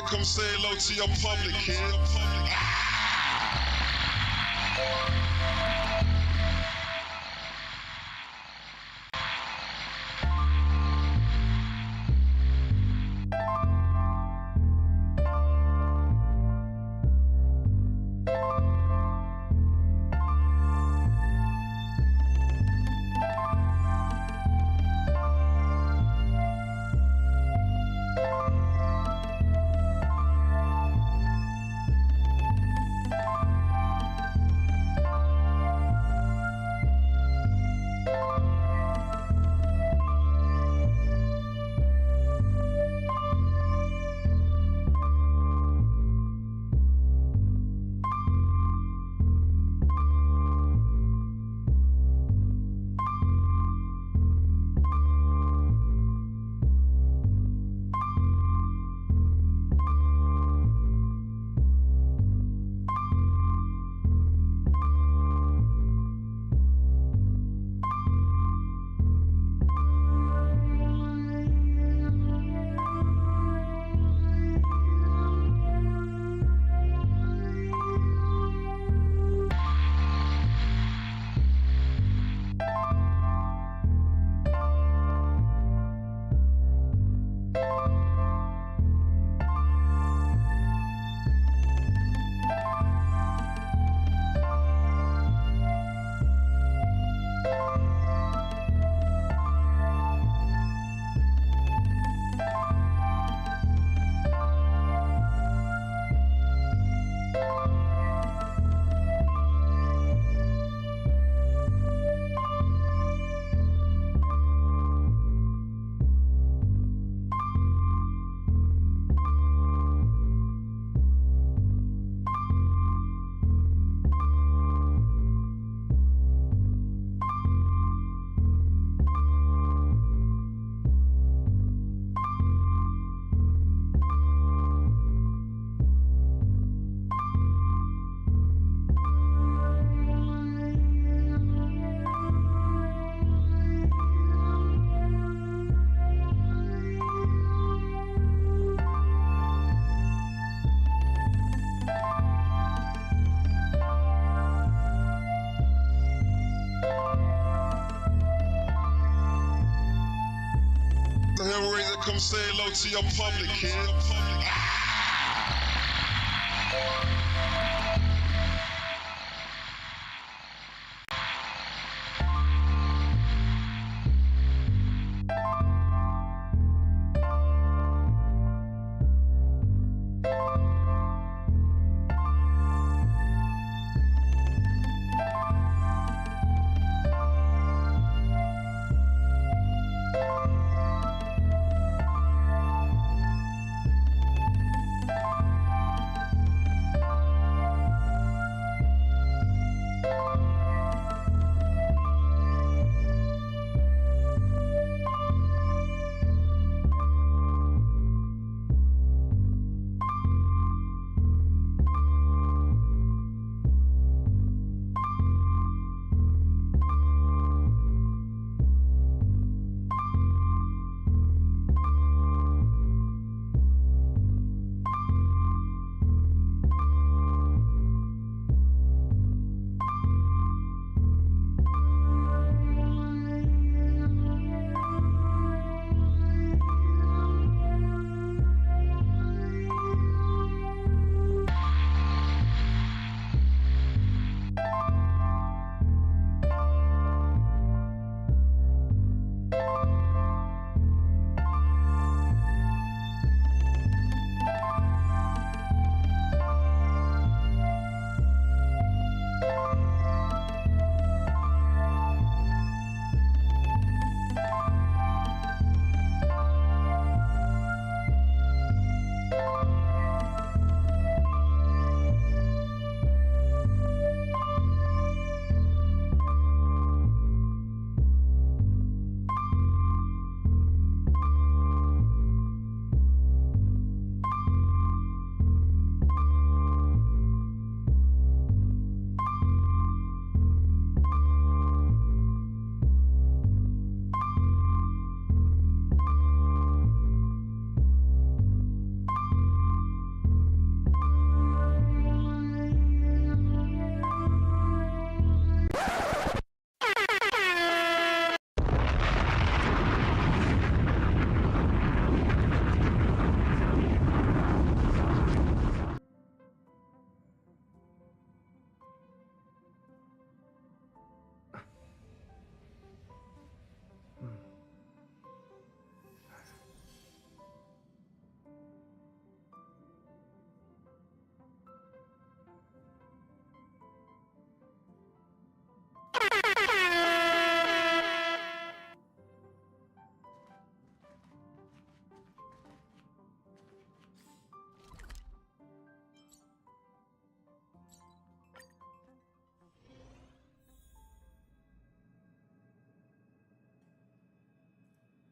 come say hello to your public, kid. Come say hello to your public, kid.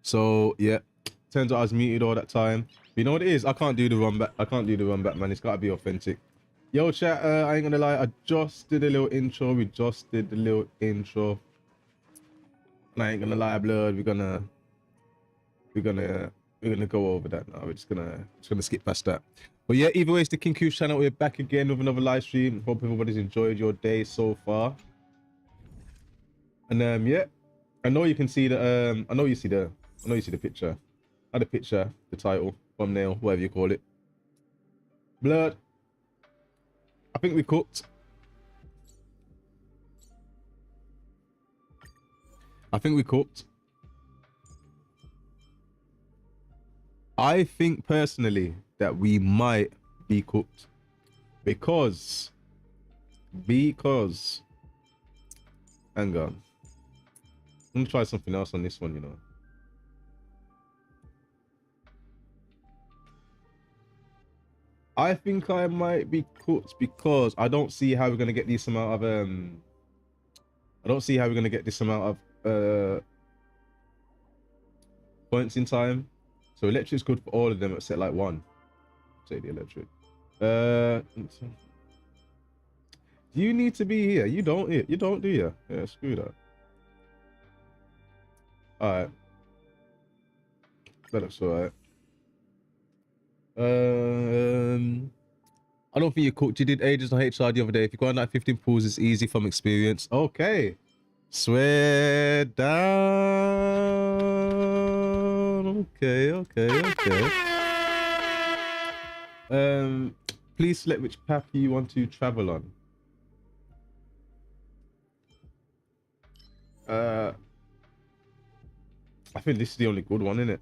So yeah, turns out I was muted all that time. But you know what it is? I can't do the run back. I can't do the run back, man. It's gotta be authentic. Yo, chat. I ain't gonna lie. I just did a little intro. We just did the little intro. And I ain't gonna lie, blood. We're gonna go over that now. We're just gonna skip past that. But yeah, either way, it's the King Cooch channel. We're back again with another live stream. Hope everybody's enjoyed your day so far. And yeah, I know you can see the I know you see the picture. The picture, the title, thumbnail, whatever you call it. Blood. I think we cooked. I think personally that we might be cooked because hang on. I'm gonna try something else on this one, you know. I think I might be cooked because I don't see how we're gonna get this amount of points in time. So electric's good for all of them except like one. Say the electric. Do you need to be here? You don't, do you? Yeah, screw that. Alright. That looks alright. I don't think you cooked. You did ages on HR the other day. If you go on like 15 pools, it's easy from experience. Okay. Swear down. Okay. Please select which path you want to travel on. I think this is the only good one, isn't it?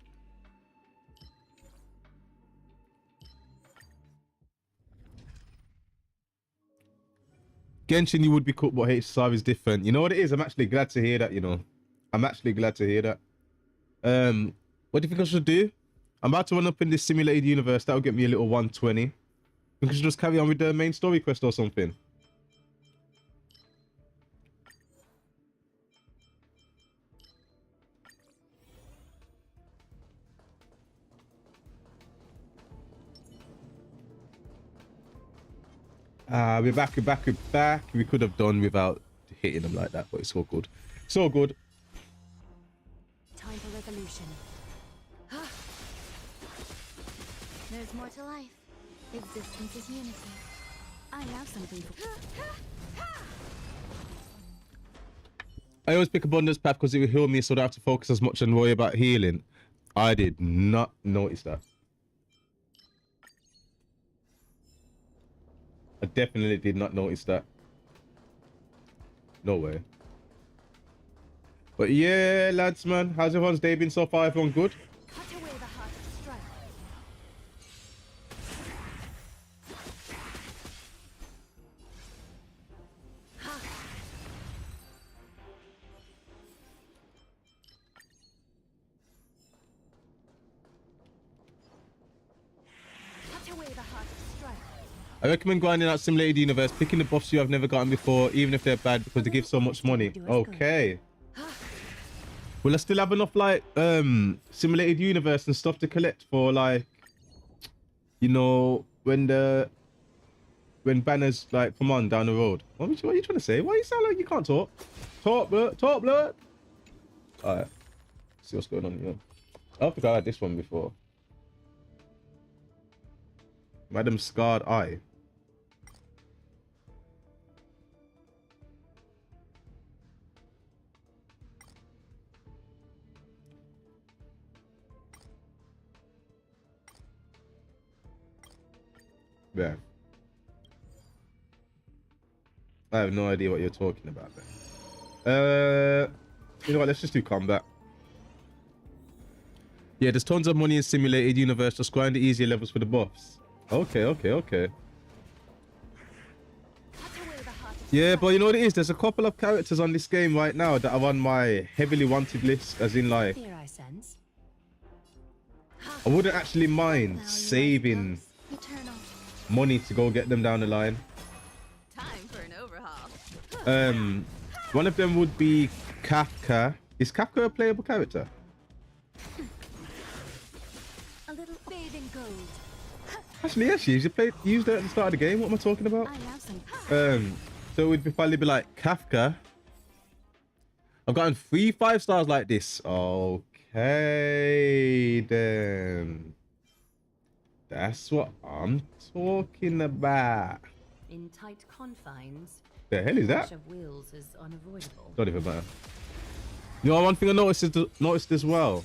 Genshin, you would be cooked, but HSR is different. You know what it is? I'm actually glad to hear that, you know. What do you think I should do? I'm about to run up in this simulated universe. That'll get me a little 120. I think I should just carry on with the main story quest or something. We're back. We could have done without hitting them like that, but it's all good. So good. Time for revolution. There's more to life. Existence is unity. I have something for... I always pick abundance path because it will heal me so I don't have to focus as much and worry about healing. I did not notice that. I definitely did not notice that. No way. But yeah, lads, man. How's everyone's day been so far? Everyone good? Cut away the heart of strife. Cut away the heart of strife. I recommend grinding out simulated universe, picking the buffs you have never gotten before, even if they're bad, because they give so much money. Okay. Will I still have enough like simulated universe and stuff to collect for like, you know, when banners like come on down the road? What are you trying to say? Why you sound like you can't talk? Talk, blood. Alright. See what's going on here. I don't think I had this one before. Madam Scarred Eye. Yeah. I have no idea what you're talking about there. You know what? Let's just do combat. Yeah, there's tons of money in simulated universe. Just grind the easier levels for the buffs. Okay. Yeah, but you know what it is? There's a couple of characters on this game right now that are on my heavily wanted list, as in like... I wouldn't actually mind saving money to go get them down the line. Time for an overhaul. One of them would be Kafka. Is Kafka a playable character? Actually, yeah, she used it at the start of the game. What am I talking about? So it would probably be like Kafka. I've gotten 3 5-stars like this. Okay, then. That's what I'm talking about. In tight confines, The hell is that? clash of wills is unavoidable. Don't even matter. You know, one thing I noticed as well.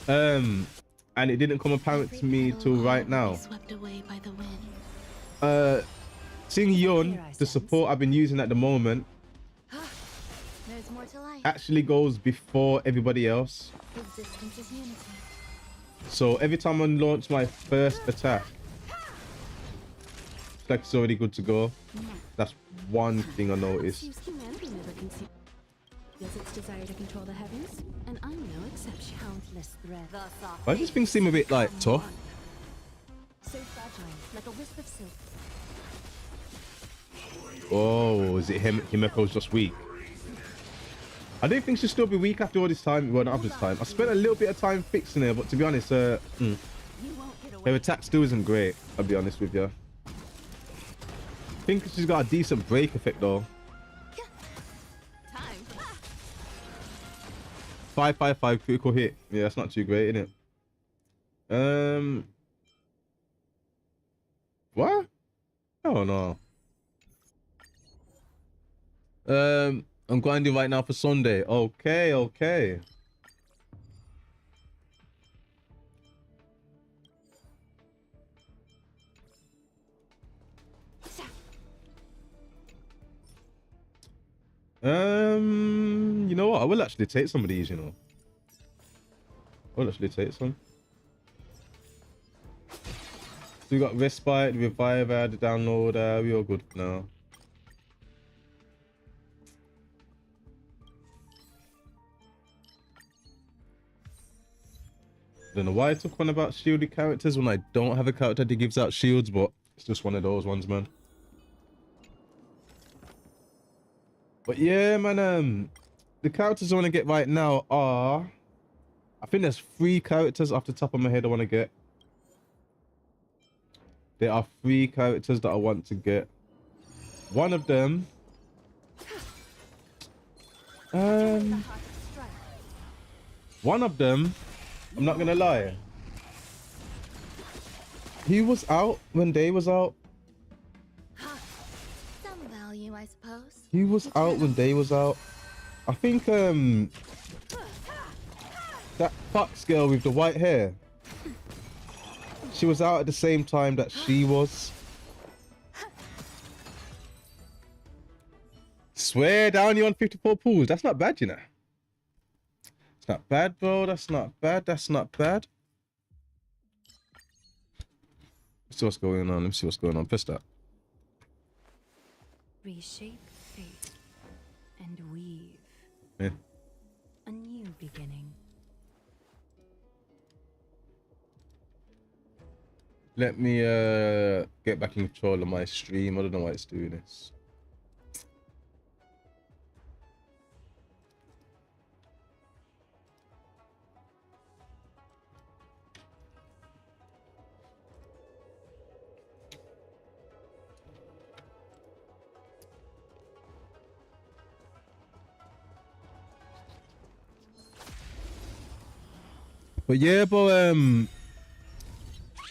And it didn't come apparent to me till right now. Swept away by the wind. Sing Yun, the support I've been using at the moment, There's more to life. actually goes before everybody else. Existence is unity. So every time I launch my first attack, it's like it's already good to go. That's one thing I noticed. Humanity never conceived its desire to control the heavens, and I'm no exception. Countless threads. Why does this thing seem a bit like tough? So fragile, like a wisp of silk. Oh, is it Himeko's just weak? I don't think she'll still be weak after all this time. Well, not after this time. I spent a little bit of time fixing her, but to be honest, her attack still isn't great. I'll be honest with you. I think she's got a decent break effect though. 555 critical hit. Yeah, that's not too great, is it? What? Oh no. I'm grinding right now for Sunday. Okay, okay. You know what? I will actually take some of these, you know. I will actually take some. So we got Respite, Reviver, the downloader. We all good for now. I don't know why I took one about shielded characters when I don't have a character that gives out shields, but it's just one of those ones, man. But yeah, man, the characters I want to get right now are... I think there's 3 characters off the top of my head I want to get. There are 3 characters that I want to get. One of them... One of them, I'm not gonna lie. He was out when Day was out. Some value, I suppose. He was out when Day was out. I think that Fox girl with the white hair, she was out at the same time that she was. Swear down, you on 54 pools. That's not bad, you know. It's not bad, bro. That's not bad. That's not bad. Let's see what's going on. Let me see what's going on. Press that. Reshape fate and weave. Yeah. A new beginning. Let me get back in control of my stream. I don't know why it's doing this. But yeah, but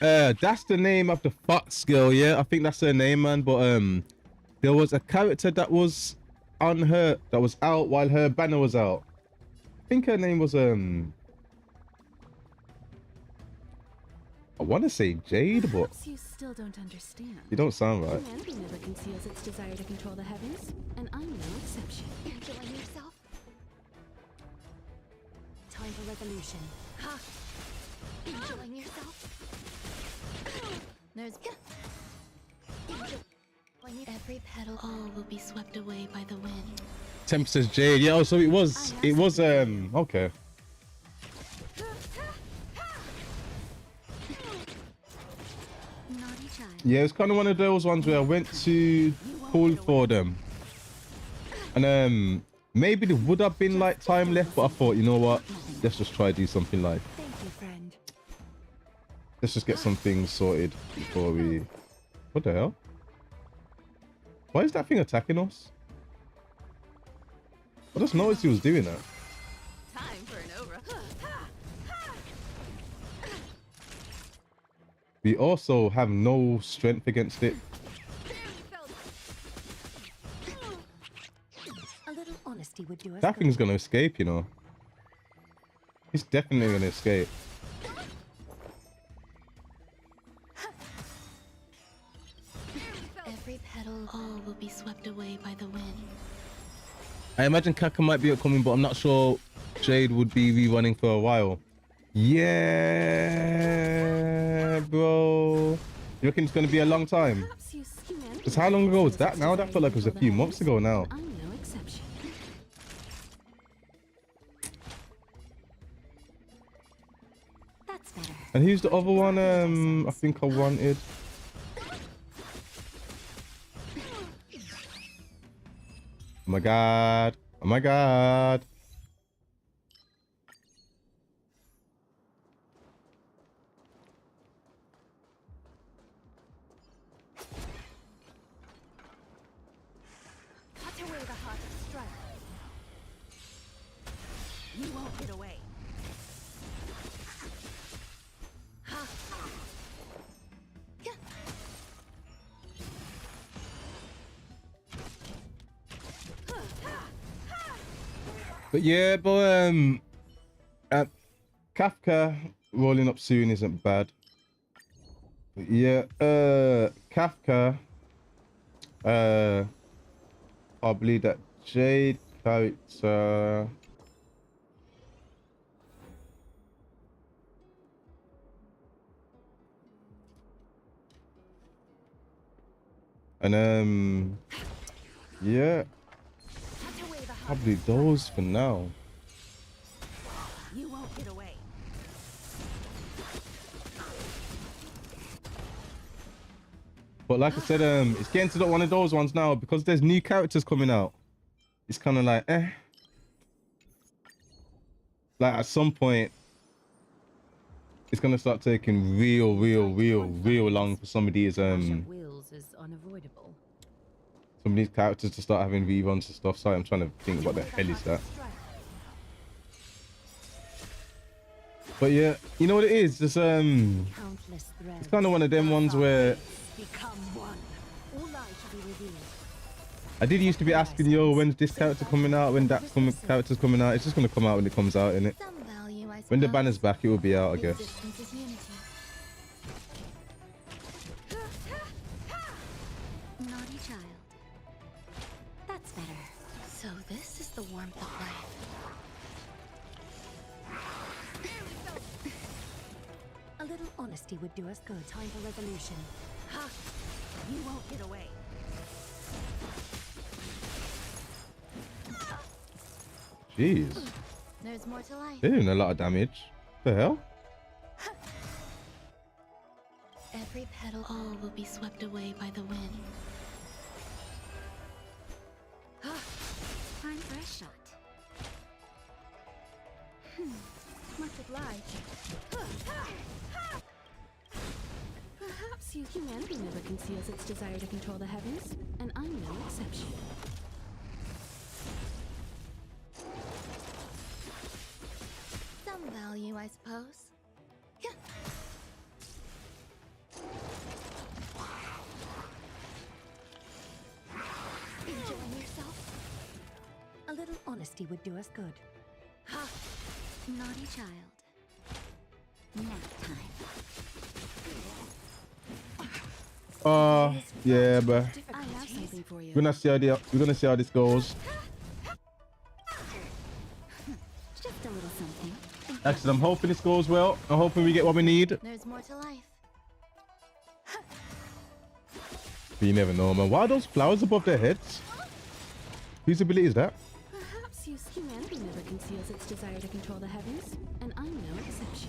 that's the name of the Fox girl, yeah. I think that's her name, man. But there was a character that was on her that was out while her banner was out. I think her name was I want to say Jade, but Perhaps you still don't understand. you don't sound right. Humanity never conceals its desire to control the heavens, and I'm no exception. Enjoying yourself? Time for resolution. Ha! Enjoying yourself? There's... Every petal, all will be swept away by the wind. Temp says Jade. Yeah, oh, so it was okay. Naughty child. Yeah, it's kind of one of those ones where I went to call for them, and maybe there would have been like time left, but I thought, you know what, let's just try to do something live. Thank you, friend. Let's just get some things sorted before we... What the hell? Why is that thing attacking us? I just noticed he was doing that. Time for an over. We also have no strength against it. A little honesty would do us That good. thing's gonna escape, you know. He's definitely gonna escape. Every petal, all will be swept away by the wind. I imagine Kaka might be upcoming, but I'm not sure Jade would be rerunning for a while. Yeah, bro. You reckon it's gonna be a long time? Perhaps use humanity Because how long ago was that now? That felt like it was a few months ago now. I'm no exception. That's better. And who's the other one I think I wanted? Oh my god. Oh my god. Cut away the heart of strife. You won't get away. But yeah, but Kafka rolling up soon isn't bad. But yeah, Kafka, I believe that Jade character. And yeah, probably those for now. You won't get away. But like I said, it's getting to one of those ones now because there's new characters coming out. It's kind of like, like at some point, it's gonna start taking real long for some of these Wills is unavoidable. some of these characters to start having reruns and stuff. Sorry, I'm trying to think what the hell is that. But yeah, you know what it is? It's Countless threads. kind of one of them ones where Become one. All lies shall be revealed. I did used to be asking, yo, when's this character coming out? When that character's coming out? It's just gonna come out when it comes out, innit? Some value, I When the suppose. banner's back, it will be out, I guess. Existence is unity. Naughty child. That's better. So this is the warmth of life. A little honesty would do us good. Time for resolution. Ha! You won't get away. Jeez, There's more to life. they're doing a lot of damage. The hell? Every petal, all will be swept away by the wind. Time for a shot. Much obliged. Perhaps humanity never conceals its desire to control the heavens, and I'm no exception. Some value, I suppose. Enjoying yourself? A little honesty would do us good. Ha! Naughty child. Nap time. Yeah, but I have something for you. we're gonna see how this goes. Just a little something. Actually, I'm hoping this goes well. I'm hoping we get what we need. There's more to life. But you never know, man. Why are those flowers above their heads? Whose ability is that? Perhaps humanity never conceals its desire to control the heavens, and I'm no exception.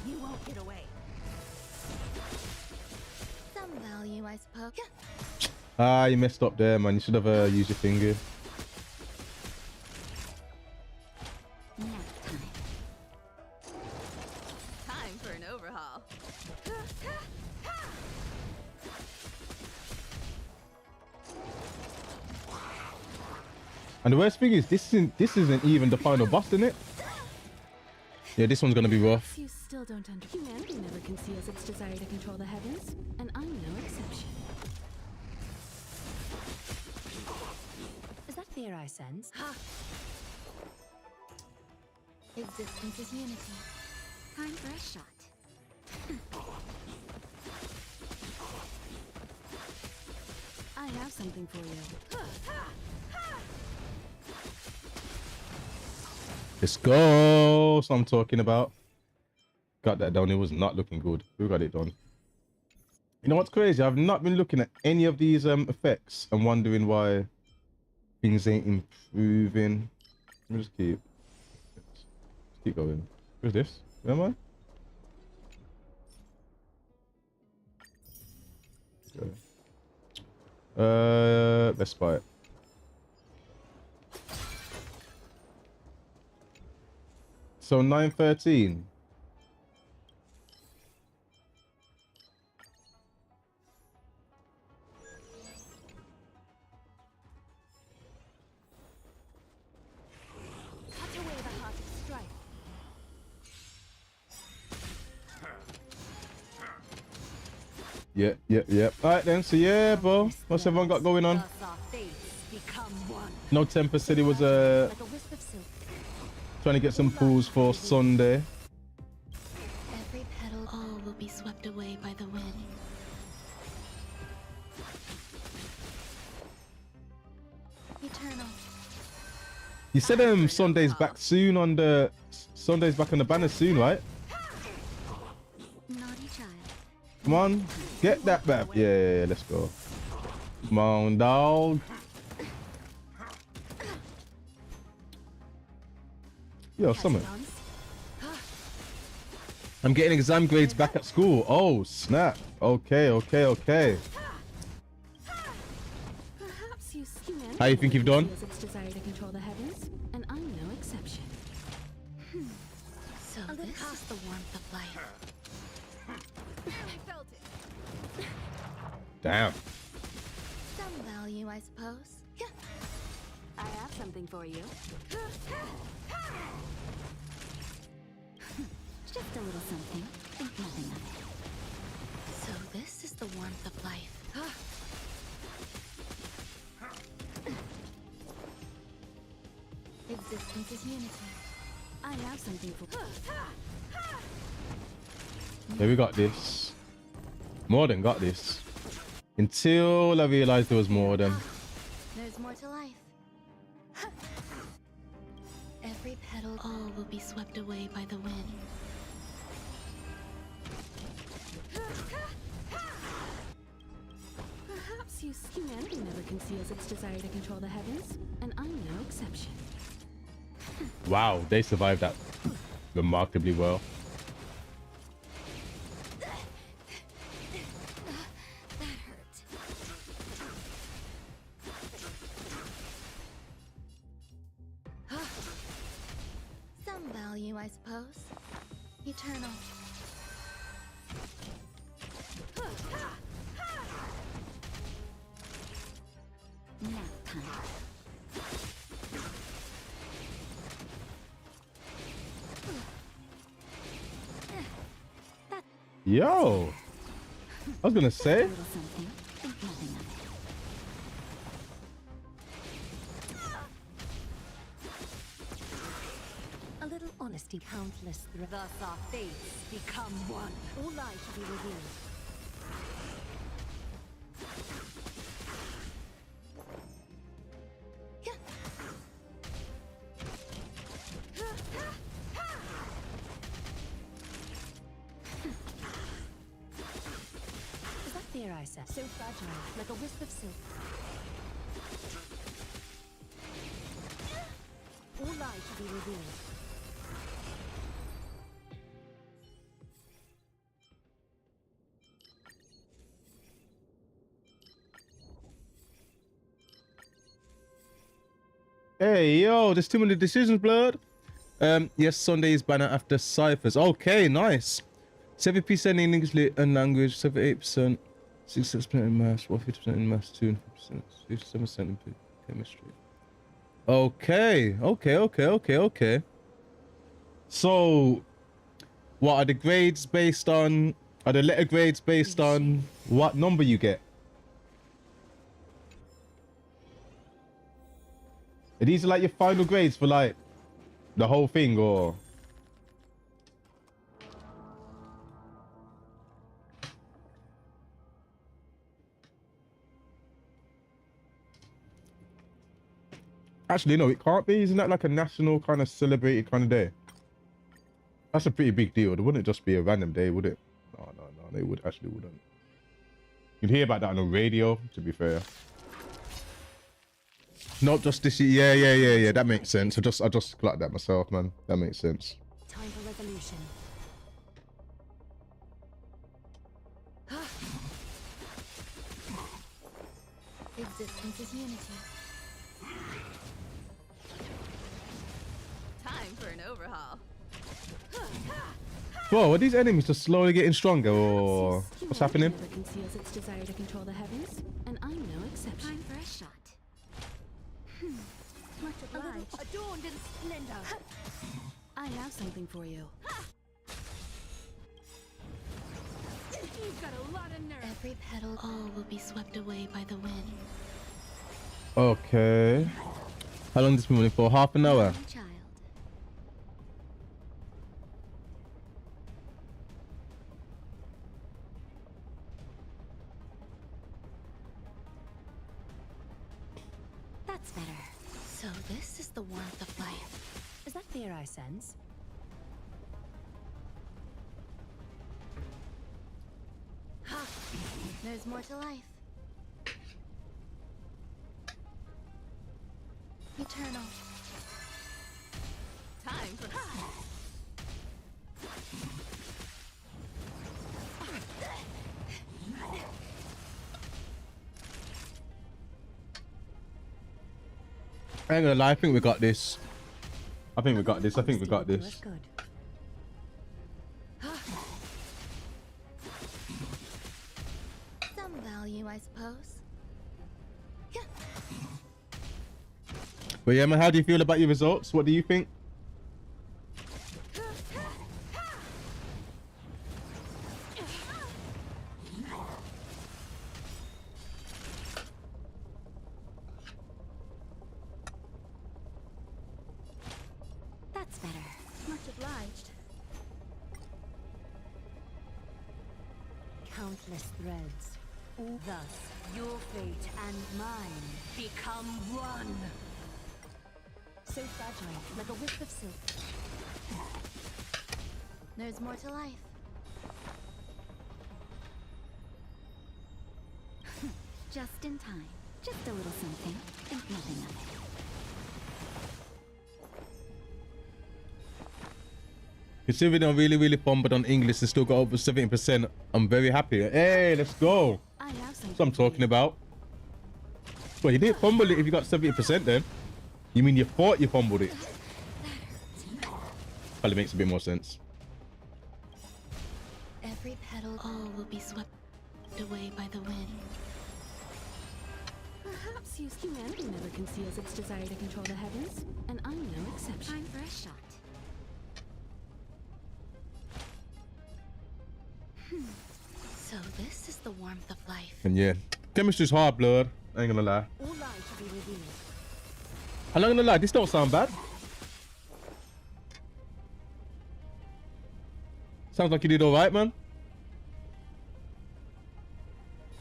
You won't get away. Some value, I suppose. Ah, you messed up there, man. You should have used your finger. Time for an overhaul. And the worst thing is, this isn't even the final boss, isn't it? Yeah, this one's gonna be rough. You still don't understand. Humanity never conceals its desire to control the heavens, and I'm no exception. Is that fear I sense? Existence is unity. Time for a shot. I have something for you. Let's go. That's what I'm talking about. Got that done. It was not looking good. Who got it done? You know what's crazy? I've not been looking at any of these effects and wondering why things ain't improving. Let me just keep going. Who's this? Where am I? Okay. Let's buy it. So 9:13. Cut away the heart of strife. Yep. All right then. So yeah, bro. What's everyone got going on? No Temper said he was Like a wisp of silk. trying to get some pools for Sunday. Every petal, all will be swept away by the wind. Eternal. You said Sunday's back soon on the Sunday's back on the banner soon, right? Naughty child. Come on, get that back. Yeah, let's go. Come on, dog. Yo, Summer. I'm getting exam grades back at school. Oh, snap. Okay. Perhaps you How you think you've done? its desire to control the heavens, and I'm no exception. So this is the warmth of life. I felt it. Damn. Some value, I suppose. I have something for you. Just a little something. Think nothing of it. So this is the warmth of life. Existence is unity. I have something for Yeah, we got this. More than got this. Until I realized there was more than. There's more to life. Every petal, all will be swept away by the wind. Perhaps humanity never conceals its desire to control the heavens, and I'm no exception. Wow, they survived that remarkably well. That hurt. Some value, I suppose. Eternal. Nap time. Yo, I was gonna say. A little something. Think nothing of it. A little honesty, countless. Thus our fates become one. All lies shall be revealed. Is that fear I sense? So fragile, like a wisp of silk. All lies shall be revealed. Hey, yo, there's too many decisions, blood. Yes, Sunday is banner after ciphers. Okay, nice. 70% in English and language, 78%, 66% in maths, 50% in maths, 2%, 57% in chemistry. Okay. So, what are the grades based on? Are the letter grades based on what number you get? Are these like your final grades for like the whole thing, or? Actually, no, it can't be. Isn't that like a national kind of celebrated kind of day? That's a pretty big deal. It wouldn't just be a random day, would it? No, they wouldn't. You'd hear about that on the radio, to be fair. Not just this year. Yeah. That makes sense. I just clocked that myself, man. That makes sense. Time for resolution. Existence is unity. Time for an overhaul. Whoa, are these enemies just slowly getting stronger, or what's happening? Never conceals its desire to control the heavens, and I'm no exception. Time for a shot. Much obliged. Adorned in splendor. I have something for you. You've got a lot of nerve. Every petal. All will be swept away by the wind. Okay. How long this been running for? Half an hour. My child. That's better. So this is the warmth of life. Is that fear I sense? There's more to life. Eternal. Time for I ain't gonna lie, I think we got this. I think we got this. Good. Some value, I suppose. But yeah, man, how do you feel about your results? What do you think? That's better. Much obliged. Countless threads. Thus, your fate and mine become one. So fragile, like a wisp of silk. There's more to life. Just in time. Just a little something. Think nothing of it. Considering I'm really fumbled on English and still got over 17%, I'm very happy. Hey, let's go. I have something. That's what I'm talking about. Well, you didn't fumble it if you got 70% then. You mean you thought you fumbled it? Probably makes a bit more sense. Every petal. All will be swept away by the wind. Perhaps humanity never conceals its desire to control the heavens, and I'm no exception. Time for a shot. So this is the warmth of life. And yeah, chemistry's hard, blood. I ain't gonna lie. All lies should be revealed. I'm not gonna lie, this don't sound bad. Sounds like you did alright, man.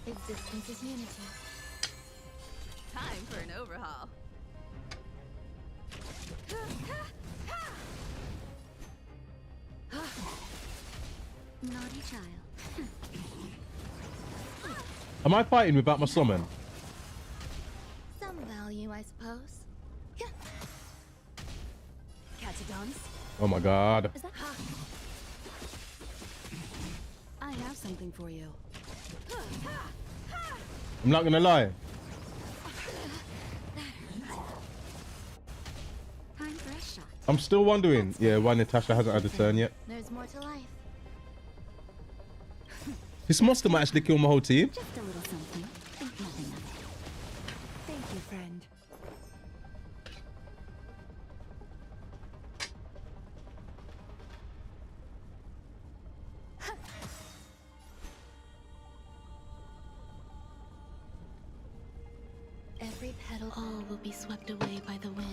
Existence is unity. Time for an overhaul. Naughty child. Am I fighting without my summon? Some value, I suppose. Catadons? Oh my god. Is that I have something for you. I'm not gonna lie. fresh shot. I'm still wondering, yeah, why Natasha hasn't had a turn yet. There's more to life. This monster might actually kill my whole team. Just a little something. Think nothing of it. Thank you, friend. Every petal, all will be swept away by the wind.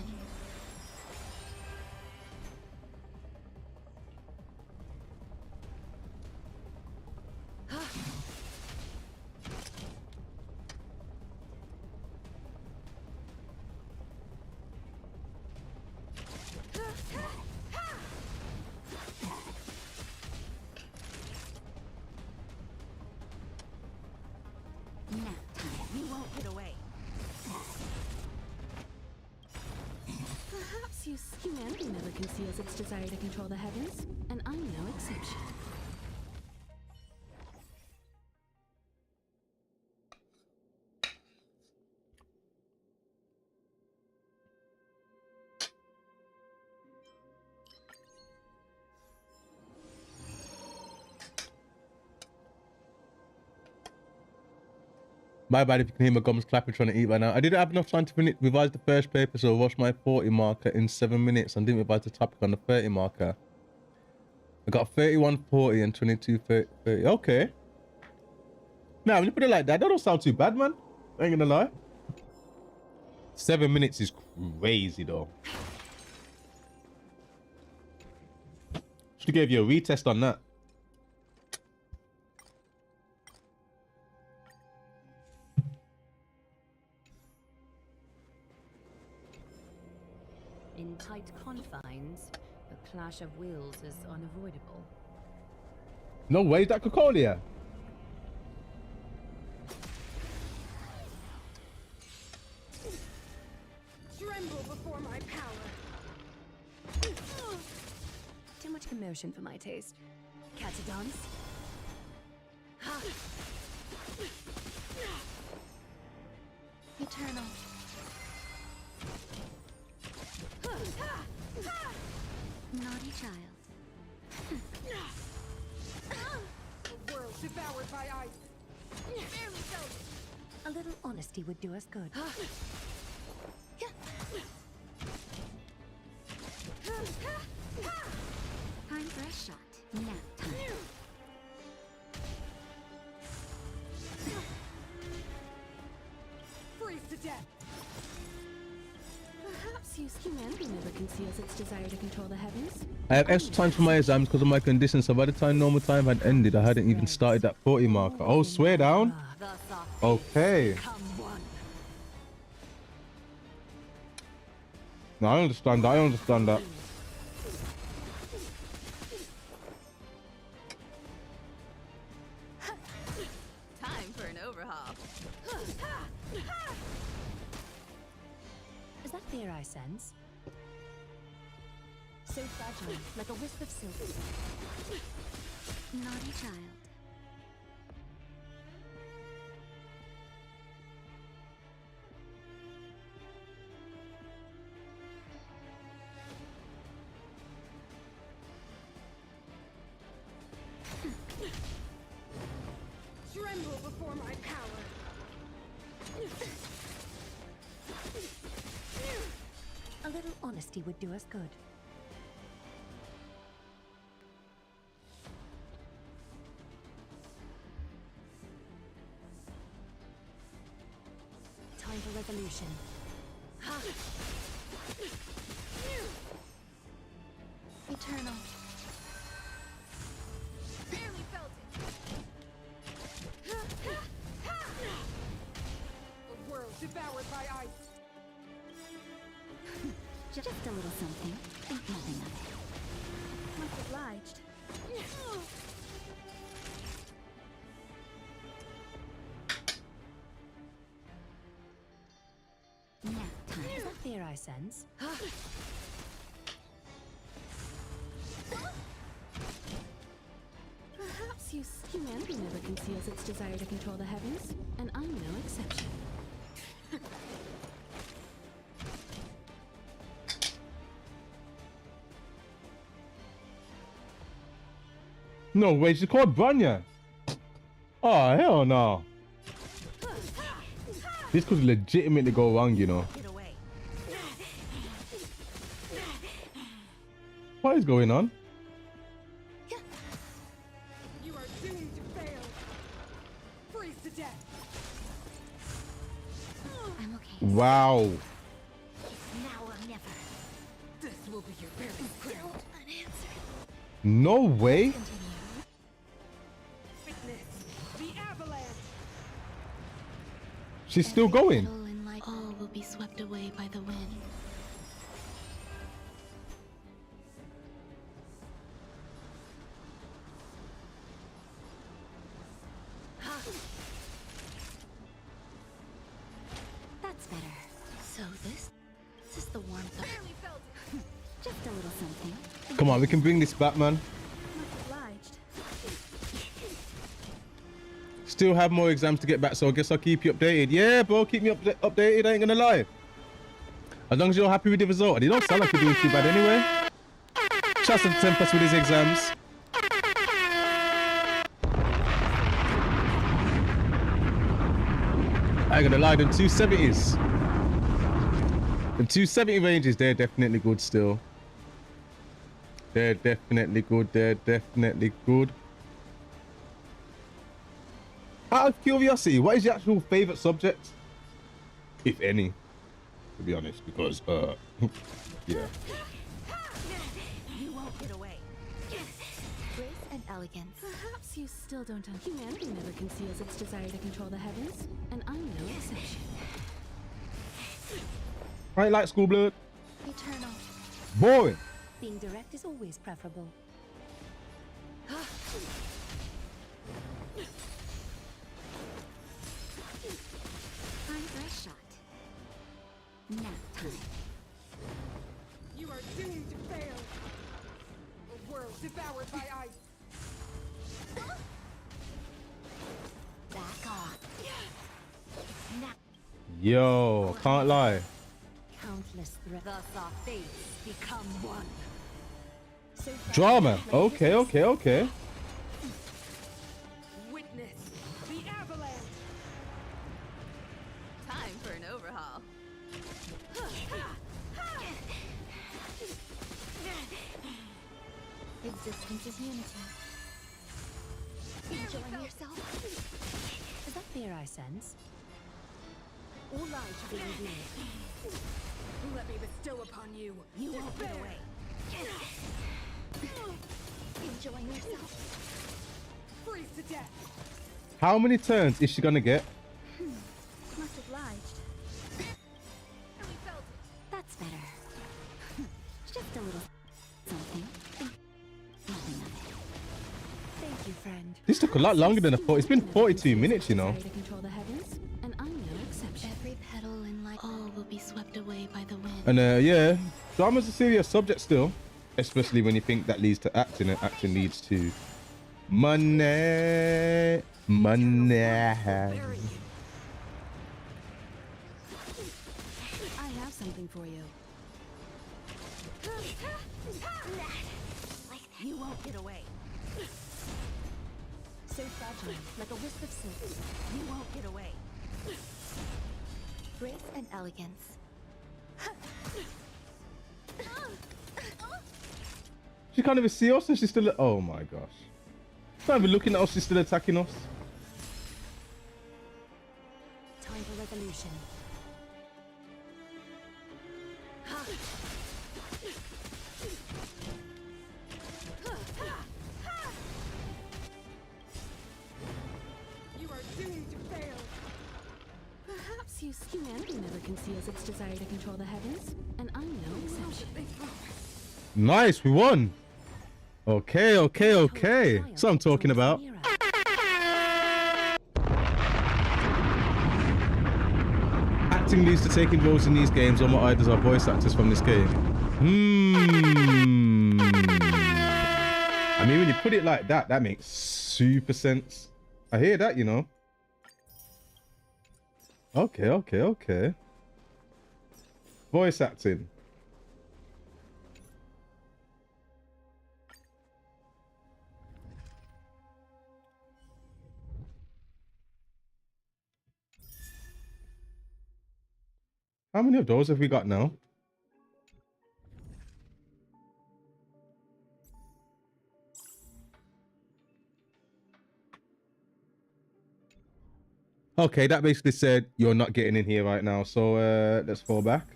You won't get away. Perhaps humanity never conceals its desire to control the heavens, and I'm no exception. My bad if you can hear my gums clapping trying to eat right now. I didn't have enough time to finish, revise the first paper, so I watched my 40 marker in 7 minutes and didn't revise the topic on the 30 marker. I got 31:40 and 22:30. Okay. Now, when you put it like that don't sound too bad, man. I ain't gonna lie. 7 minutes is crazy, though. Should have gave you a retest on that. In tight confines, a clash of wills is unavoidable. No way, is that Cocolia? Tremble before my power. Too much commotion for my taste. Catadons? Eternal. Naughty child. The world devoured by ice. Barely felt it. A little honesty would do us good. Time for a shot. Nap time. Freeze to death. Perhaps humanity never conceals its desire to control the heavens. I have extra time for my exams because of my condition, so by the time normal time had ended, I hadn't even started that 40 marker. Oh, swear down? Okay. No, I understand that. I understand that. Time for an overhaul. Is that fear I sense? So fragile, like a wisp of silk. Naughty child. Tremble before my power. A little honesty would do us good. Time for resolution. Eternal. Barely felt it. The world devoured by ice. Just a little something. Think nothing of it. Much obliged. Nap time. Is that fear I sense? Perhaps humanity never conceals its desire to control the heavens, and I'm no exception. No way, she's called Branya. Oh, hell no. This could legitimately go wrong, you know. Get away. What is going on? You are doomed to fail. Freeze to death. I'm okay. Wow. Now or never. This will be your very Still unanswered. No way. Continue. witness. The avalanche. She's still going. Petal and light, all will be swept away by the wind. That's better. So this is the warmth of Just a little something. Come on, we can bring this back, man. much obliged. Still have more exams to get back, so I guess I'll keep you updated. Yeah, bro, keep me updated. I ain't gonna lie. As long as you're happy with the result. And you don't sound like you're doing too bad anyway. Shouts to Tempest with his exams. I ain't gonna lie, them 270s. Them 270 ranges, they're definitely good still. They're definitely good. They're definitely good. Out of curiosity, what is your actual favorite subject? If any, to be honest, because, yeah. You won't get away. Grace and elegance. Perhaps you still don't understand. Humanity never conceals its desire to control the heavens, and I'm no exception. Right, like school blood. Eternal. Boring. Being direct is always preferable. Time for a shot. Nap time. You are doomed to fail. A world devoured by ice. Back off. Nap. Yo, can't lie. Countless threats. Thus our fates become one. So Drama. Okay, okay, okay. Witness. The avalanche. Time for an overhaul. Existence is unity. Enjoying yourself? Is that fear I sense? All lies shall be revealed. Let me bestow upon you. You won't get away. Enjoying yourself? Freeze to death. How many turns is she gonna get? Much obliged. That's better. Just a little something. Nothing of it. Thank you, friend. This took a lot longer than I thought. It's been 42 minutes, you know. Desire to control the heavens, and I'm no exception. Every petal in light, all will be swept away by the wind. And yeah, drama's a serious subject still, especially when you think that leads to acting, and acting leads to money. Money. I have something for you. You won't get away. So fragile, like a wisp of silk. You won't get away. Grace and elegance. She can't even see us, and she's still. Oh my gosh. She's not even looking at us. She's still attacking us. Time for revolution. You are doomed to fail. Perhaps humanity never conceals its desire to control the heavens, and I'm no exception. Nice, we won. Okay, okay, okay. That's what I'm talking about. Acting leads to taking roles in these games. All my idols are voice actors from this game. I mean, when you put it like that, that makes super sense. I hear that, you know. Okay, okay, okay. Voice acting. How many of those have we got now? Okay, that basically said you're not getting in here right now. So let's fall back.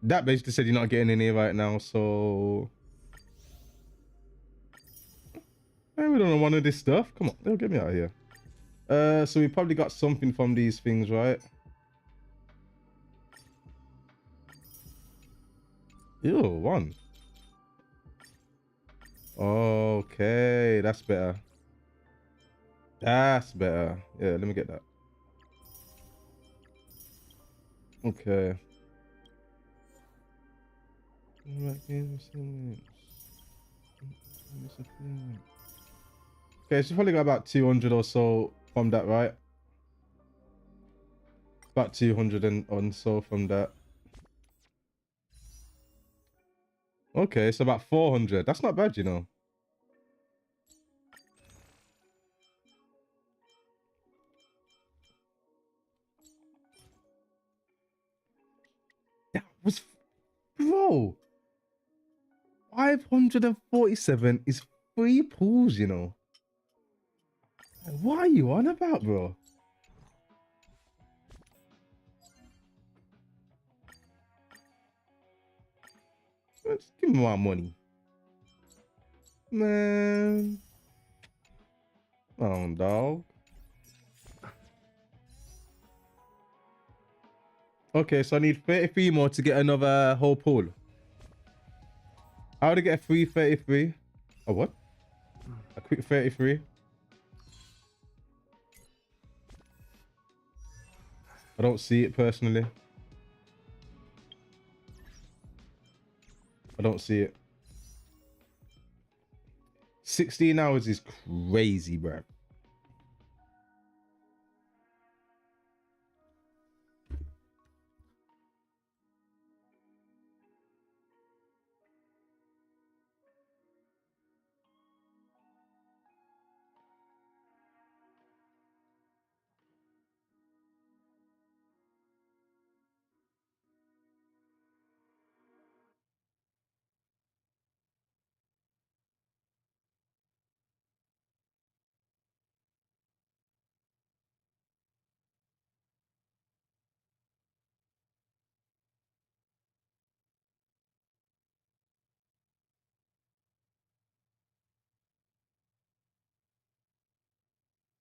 That basically said you're not getting in here right now. So man, we don't know one of this stuff. Come on, they'll get me out of here. So we probably got something from these things, right? Ew, one. Okay, that's better. That's better. Yeah, let me get that. Okay. Okay, she's probably got about 200 or so from that, right? About 200 and so from that. Okay, so about 400. That's not bad, you know. That was... Bro! 547 is 3 pools, you know. What are you on about, bro? Let's give me my money. Man. Oh, dog. Okay, so I need 33 more to get another whole pool. How would I get a free 33? A what? A quick 33? I don't see it personally. I don't see it. 16 hours is crazy, bro.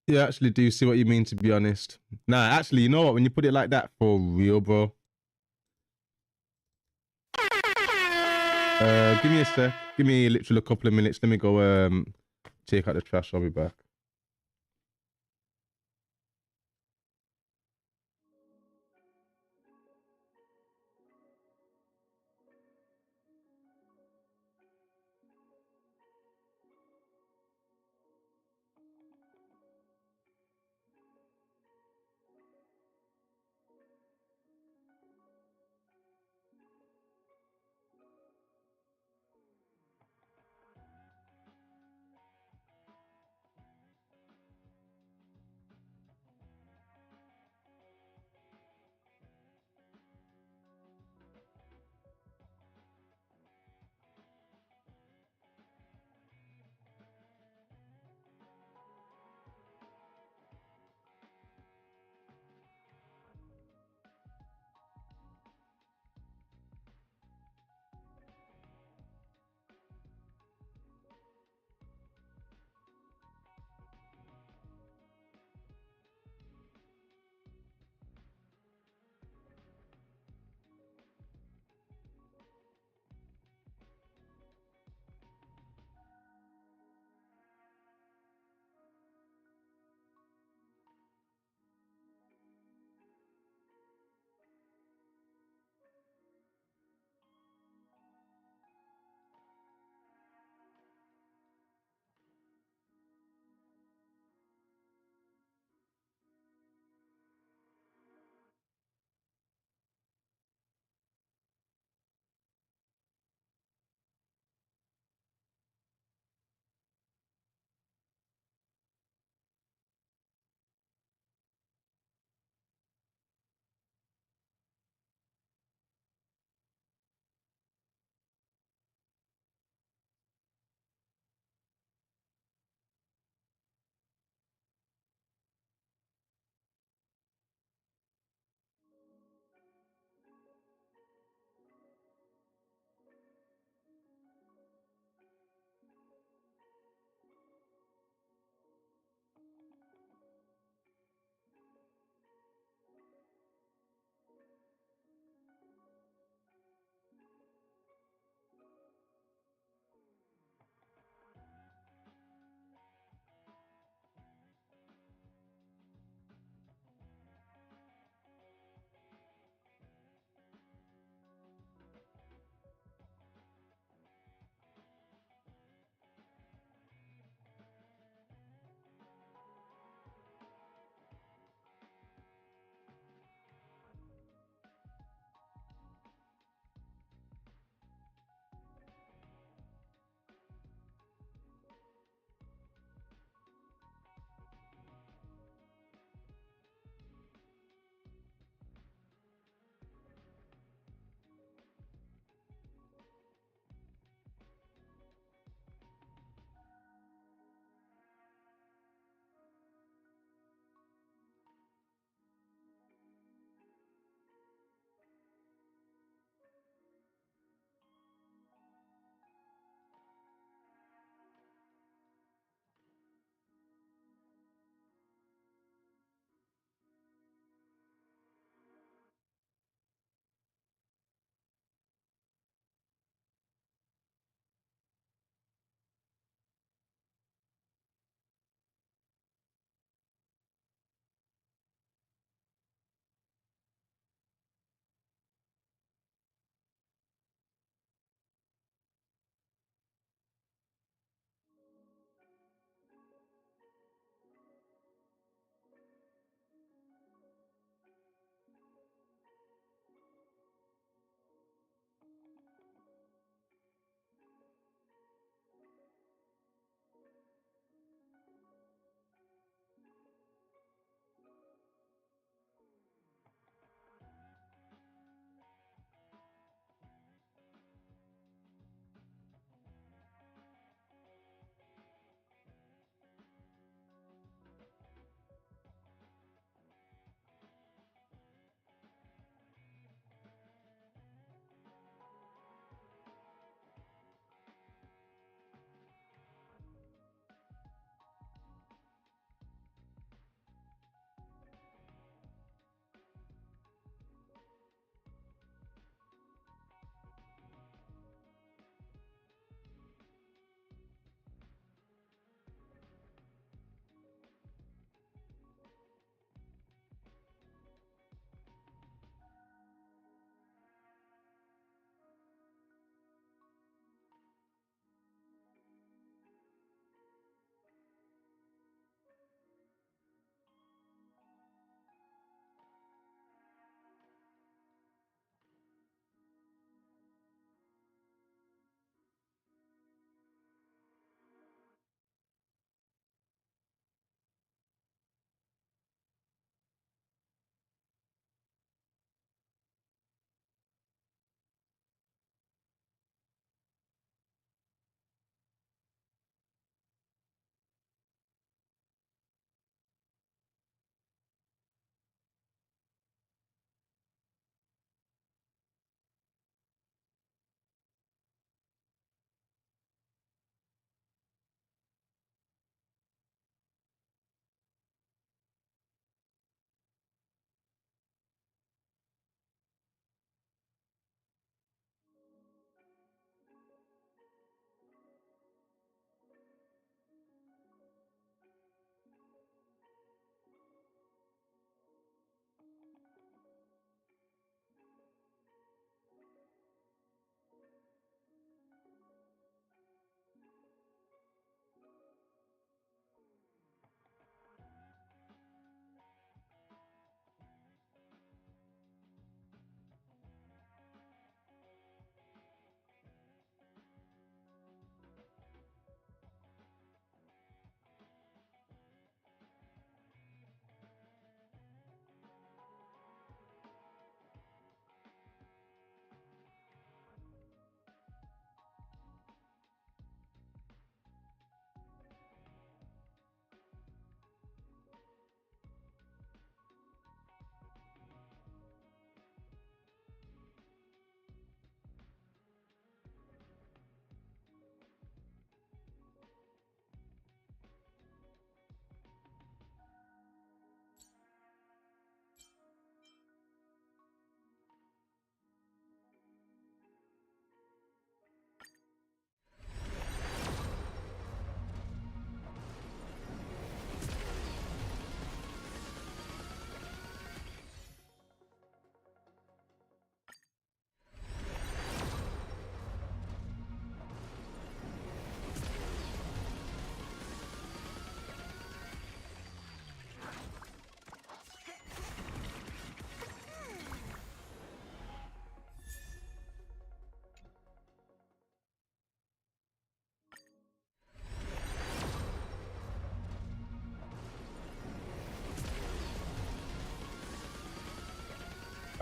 Yeah, I actually do see what you mean, to be honest. Nah, actually, you know what? When you put it like that, for real, bro. Give me a sec. Give me literally a couple of minutes. Let me go take out the trash. I'll be back.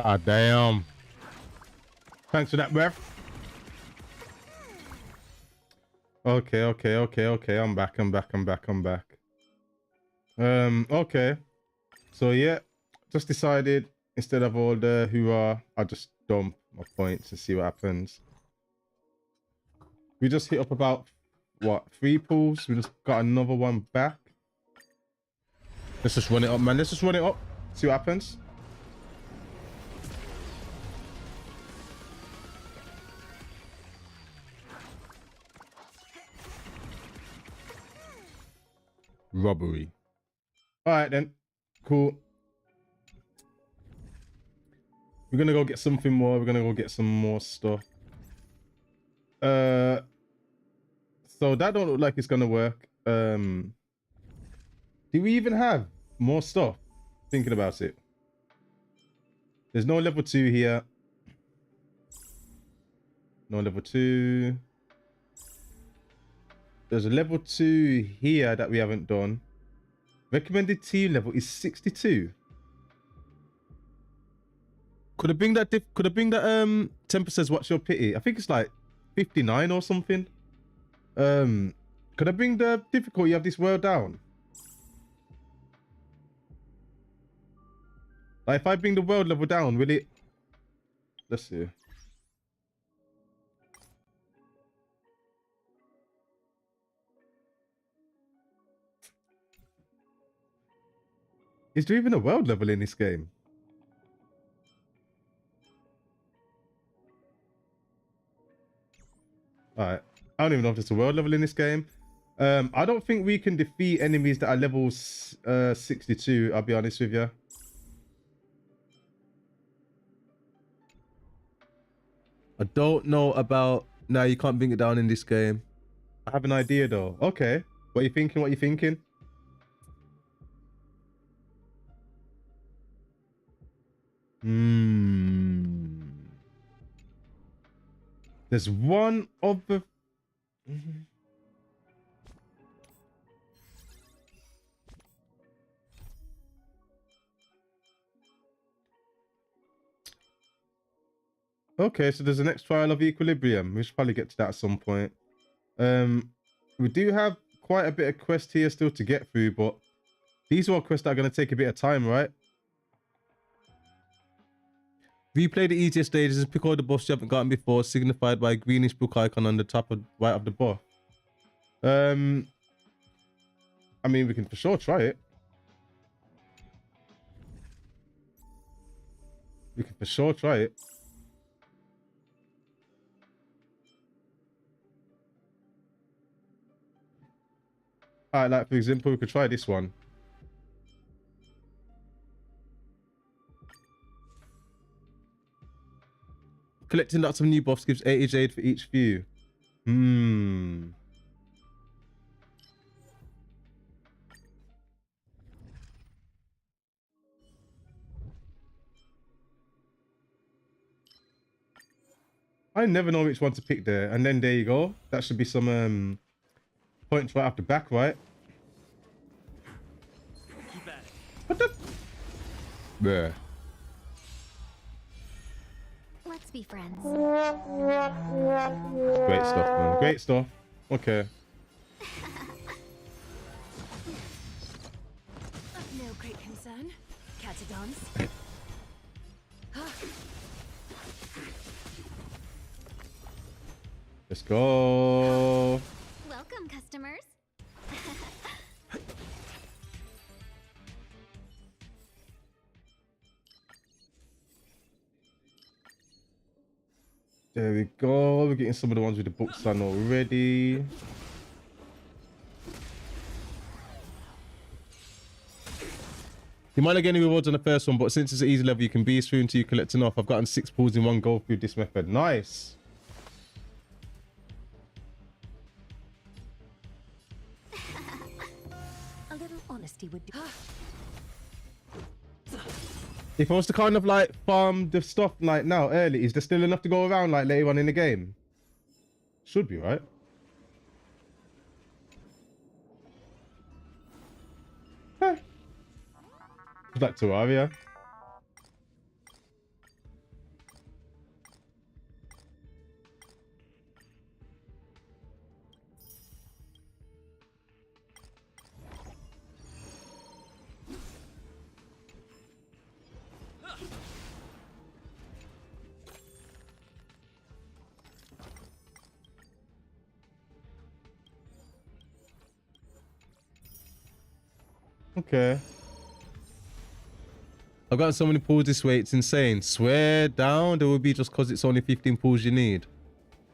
Ah, damn. Thanks for that, bruv. Okay. I'm back. Okay. So yeah, just decided instead of all the hoorah, I'll just dump my points and see what happens. We just hit up about what 3 pools. We just got another one back. Let's just run it up, man. Let's just run it up. See what happens. Robbery. All right then. Cool. We're gonna go get something more. We're gonna go get some more stuff. So that don't look like it's gonna work. Do we even have more stuff? Thinking about it. There's no level 2 here. No level 2. There's a level 2 here that we haven't done. Recommended team level is 62. Could I bring that 10% says what's your pity? I think it's like 59 or something. Could I bring the difficulty of this world down? Like if I bring the world level down, will it? Let's see. Is there even a world level in this game? Alright. I don't even know if there's a world level in this game. I don't think we can defeat enemies that are level 62, I'll be honest with you. I don't know about... No, you can't bring it down in this game. I have an idea though. Okay. What are you thinking? What are you thinking? There's one other... Okay, so there's the next trial of equilibrium. We should probably get to that at some point. We do have quite a bit of quest here still to get through, but these are all quests that are going to take a bit of time, right? Replay the easiest stages and pick all the buffs you haven't gotten before, signified by a greenish book icon on the top of right of the buff. I mean, we can for sure try it. We can for sure try it. Alright, like for example, we could try this one. Collecting lots of new buffs gives 80 jade for each view. I never know which one to pick there. And then there you go. That should be some points right off the back, right? What the? Bruh. Let's be friends. Great stuff, man. Great stuff. Okay. No great concern. Catadons. Let's go. Welcome, customers. There we go. We're getting some of the ones with the books on already. You might not get any rewards on the first one, but since it's an easy level, you can breeze through until you collect enough. I've gotten 6 pools in one go through this method. Nice. A little honesty would do. If I was to kind of like farm the stuff like now early, is there still enough to go around like later on in the game? Should be, right? It's like Terraria. Okay. I've got so many pools this way, it's insane. Swear down, there will be just because it's only 15 pools you need.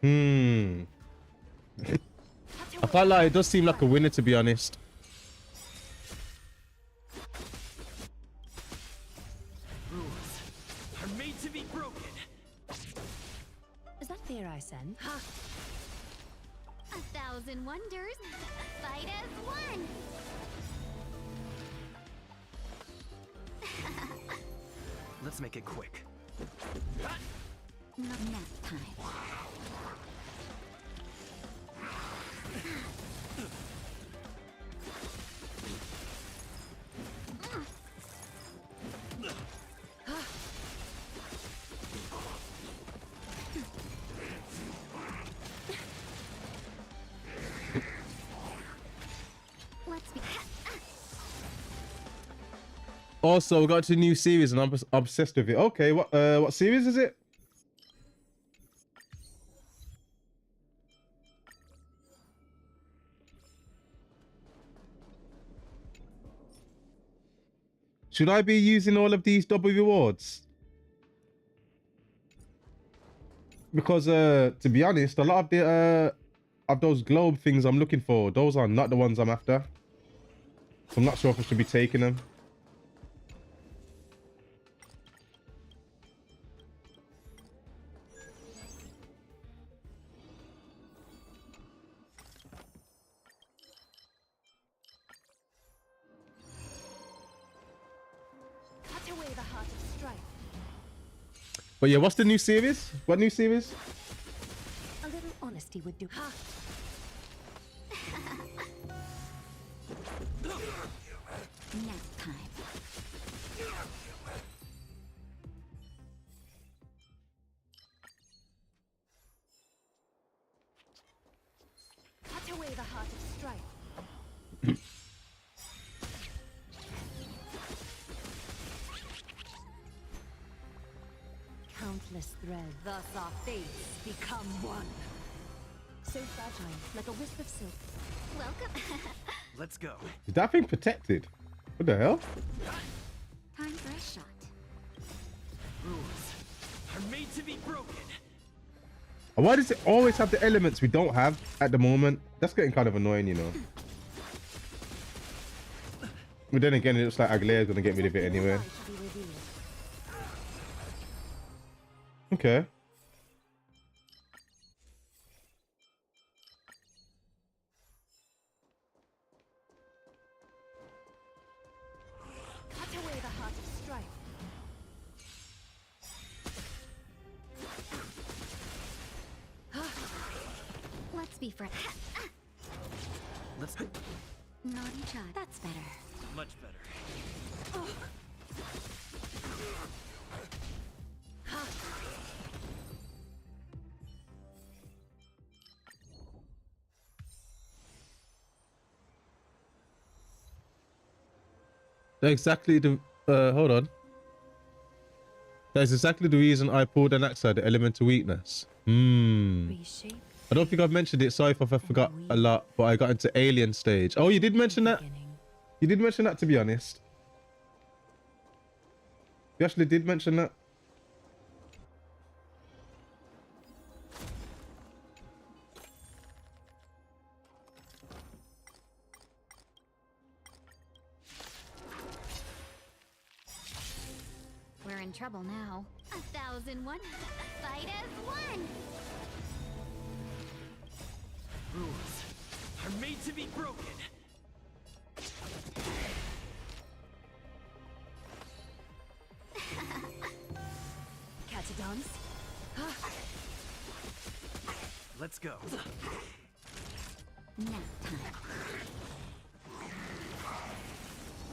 I can't lie, it does seem like a winner, to be honest. Rules are made to be broken. Is that HYACINE? 1,000 wonders. Fight as one. Let's make it quick. Not nap time. Let's be. Also, we got a new series and I'm obsessed with it. Okay, what series is it? Should I be using all of these double rewards? Because to be honest, a lot of the of those globe things I'm looking for, those are not the ones I'm after. So I'm not sure if I should be taking them. Cut away the heart of strife. But yeah, what's the new series? What new series? A little honesty would do. Nap time. Cut away the heart of strife. Countless threads. Thus our fates become one. So fragile, like a wisp of silk. Welcome. Let's go. Is that thing protected? What the hell? Time for a shot. Rules are made to be broken. And why does it always have the elements we don't have at the moment? That's getting kind of annoying, you know. But then again, it looks like Aglaea's gonna get rid of it anyway. Lie should be revealed. Okay. Cut away the heart of strife. Let's be friends. Let's Naughty child. That's better. much better. Exactly the hold on. That's exactly the reason I pulled an axe out, the elemental weakness. Reshape. I don't think I've mentioned it. Sorry if I forgot a lot, but I got into alien stage. Oh, you did mention that? Beginning. You did mention that, to be honest. You actually did mention that. We're in trouble now. 1,001. Fight as one. Rules are made to be broken. Catadons. Let's go. Nap time.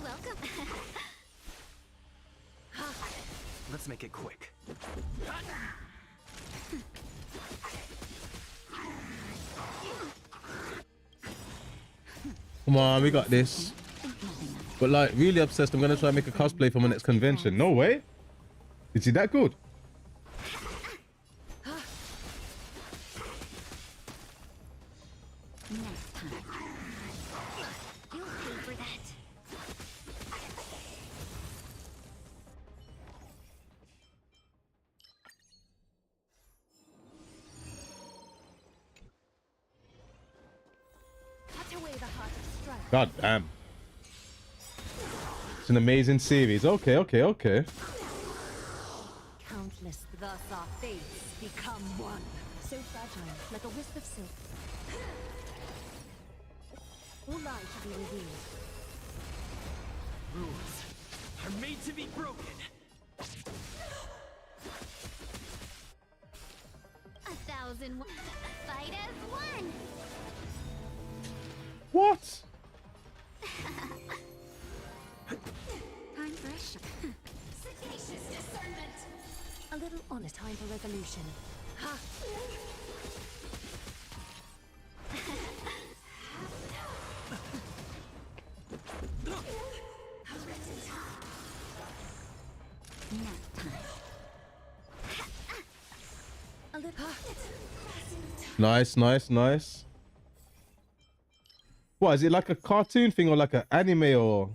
Welcome. Let's make it quick. Come on, we got this. But like, really obsessed. I'm gonna try and make a cosplay for my next convention. No way. Is he that good? Nap time. You'll pay for that. God damn. It's an amazing series. Okay, okay, okay. Countless, thus our fates become one. So fragile, like a wisp of silk. All lies shall be revealed. Rules are made to be broken. 1,000 fight as one. What? Time for a shot. Sagacious discernment. A little honest time for resolution. Ha! A little. Nice, nice, nice. What, is it like a cartoon thing or like an anime or?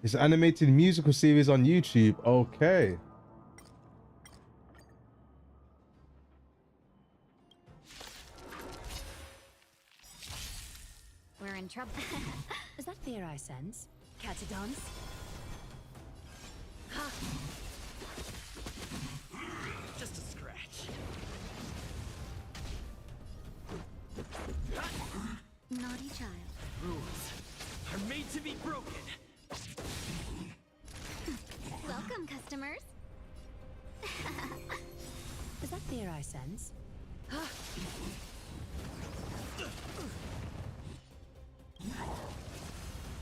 It's an animated musical series on YouTube. Okay. We're in trouble. Is that fear I sense? Catadons? Ha! Just a scratch. Naughty child. Rules are made to be broken. Welcome, customers. Is that fear I sense?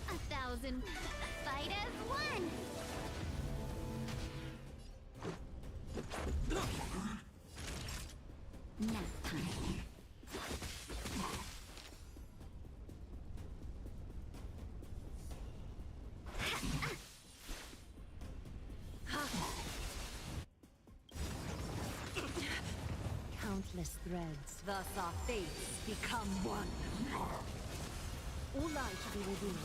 1,000 fight as one. Nap time. Countless threads, thus our fates become one. All lies shall be revealed.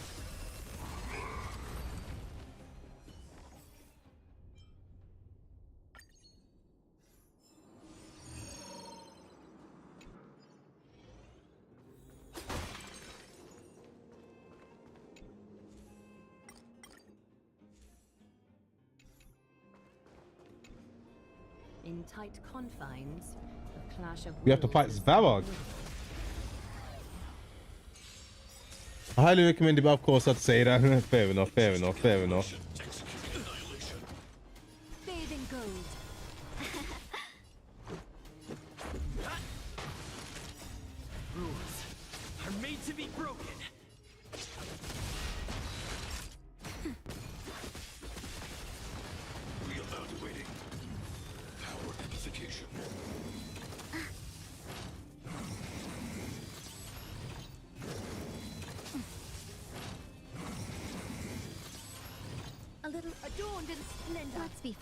In tight confines, a clash of We have to fight wills is Svarog. I highly recommend it, but of course I'd say that. Fair enough, fair enough, fair enough. bathed in gold. Rules are made to be broken. Reevaluating. Power amplification. A little adorned in splendor. Let's be.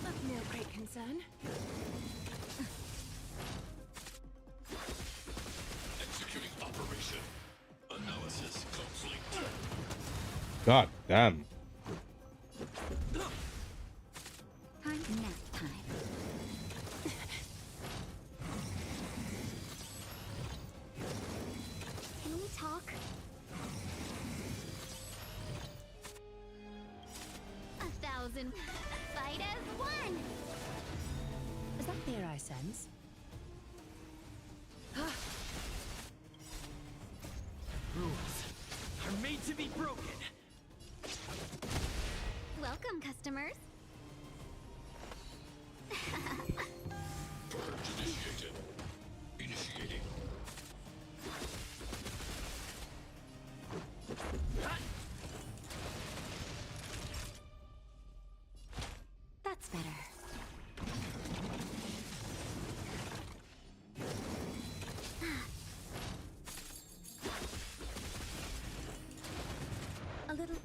Of no great concern. Executing operation. Analysis complete. God damn. Time nap time. Can we talk? 1,000 fight as one. Is that fear I sense? Rules are made to be broken. Welcome, customers. Purge initiated. Initiating.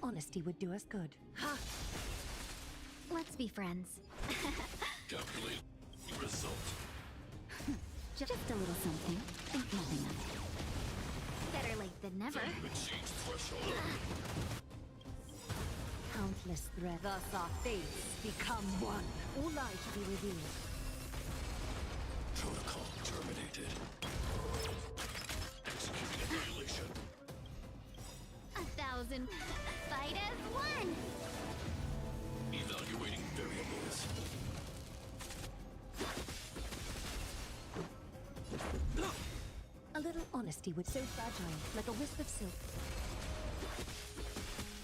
honesty would do us good. Let's be friends. Calculate result. Just a little something. Think nothing of it. Better late than never. Value exchange threshold. Countless threats. Thus our fates become one. All lies shall be revealed. Protocol terminated. Executing annihilation. 1,000. Fight as one. Evaluating variables. A little honesty would so fragile, like a wisp of silk.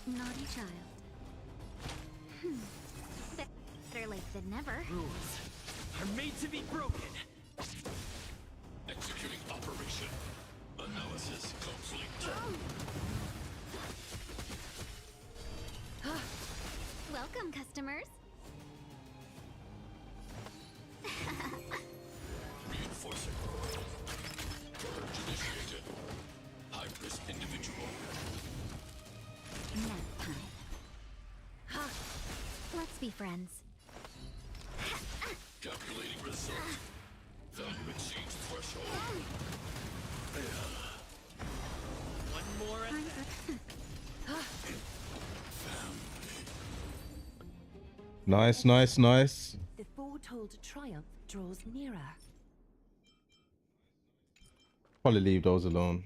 Naughty child. Better late than never. Rules are made to be broken. Executing operation. Analysis complete. Welcome, customers. Reinforcing. Purge initiated. High-risk individual. Nap time. Let's be friends. Calculating result. Value exchange threshold. One more attack. Nice, nice, nice. The foretold triumph draws nearer. Probably leave those alone.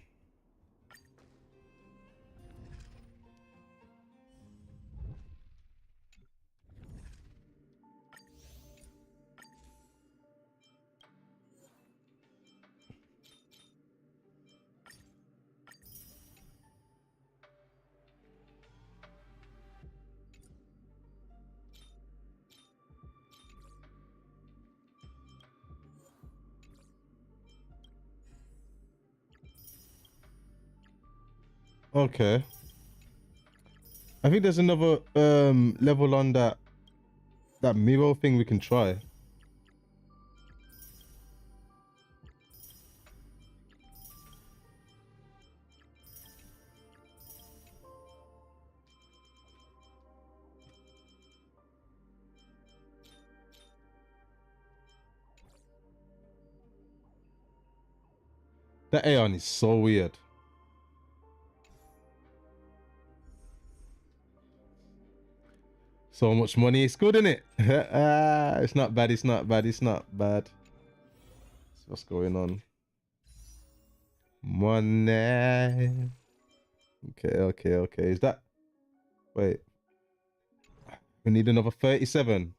Okay. I think there's another level on that Miro thing we can try. That Aeon is so weird. So much money, it's good, isn't it? It's not bad, it's not bad, it's not bad. So what's going on? Money. Okay. Is that... Wait. We need another 37.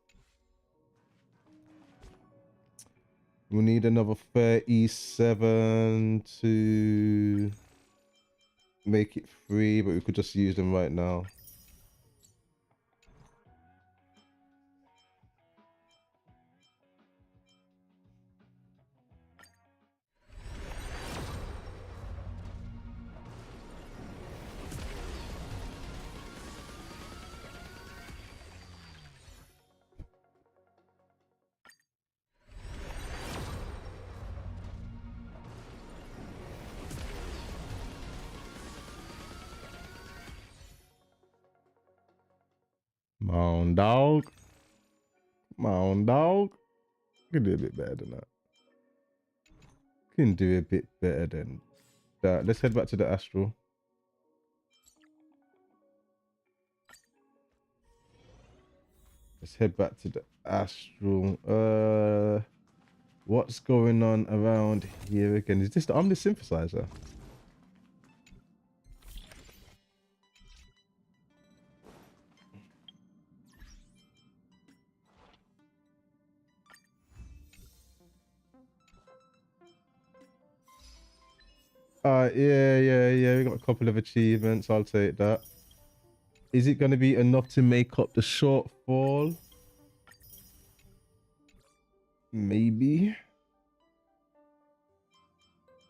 We need another 37 to make it free, but we could just use them right now. Come on, dog. Come on, dog. You can do a bit better than that. You can do a bit better than that. Let's head back to the Astral. Let's head back to the Astral. What's going on around here again? Is this the Omni Synthesizer? Yeah. We got a couple of achievements. I'll take that. Is it going to be enough to make up the shortfall? Maybe.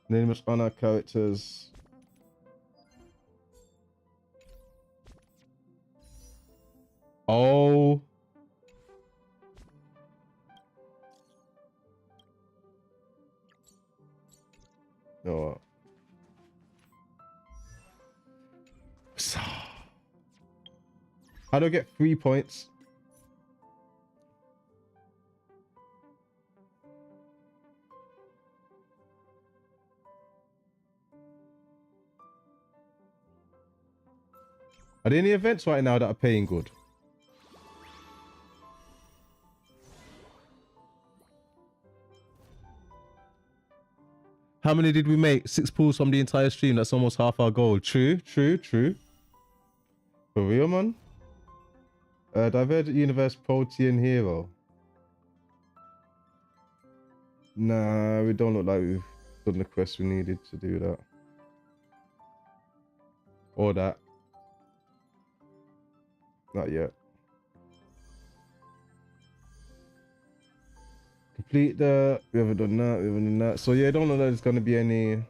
Name us on our characters. Oh. No. How do I get 3 points? Are there any events right now that are paying good? How many did we make? 6 pulls from the entire stream. That's almost half our goal. True, true, true. For real, man. Divergent Universe Protean Hero. Nah, we don't look like we've done the quest we needed to do that. Or that. Not yet. Complete the... We haven't done that. We haven't done that. So yeah, I don't know that there's going to be any...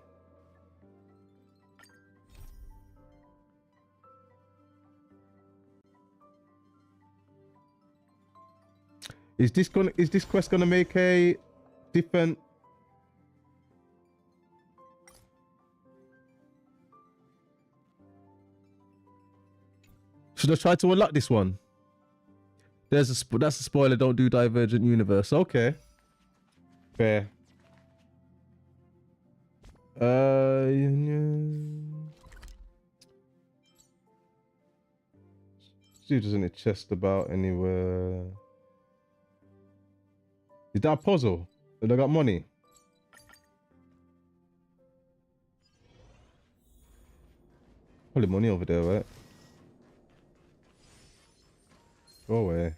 Is this quest gonna make a different? Should I try to unlock this one? That's a spoiler. Don't do Divergent Universe. Okay. Fair. See if there's any chest about anywhere. Is that a puzzle? Did I got money? Probably money over there, right? Go away.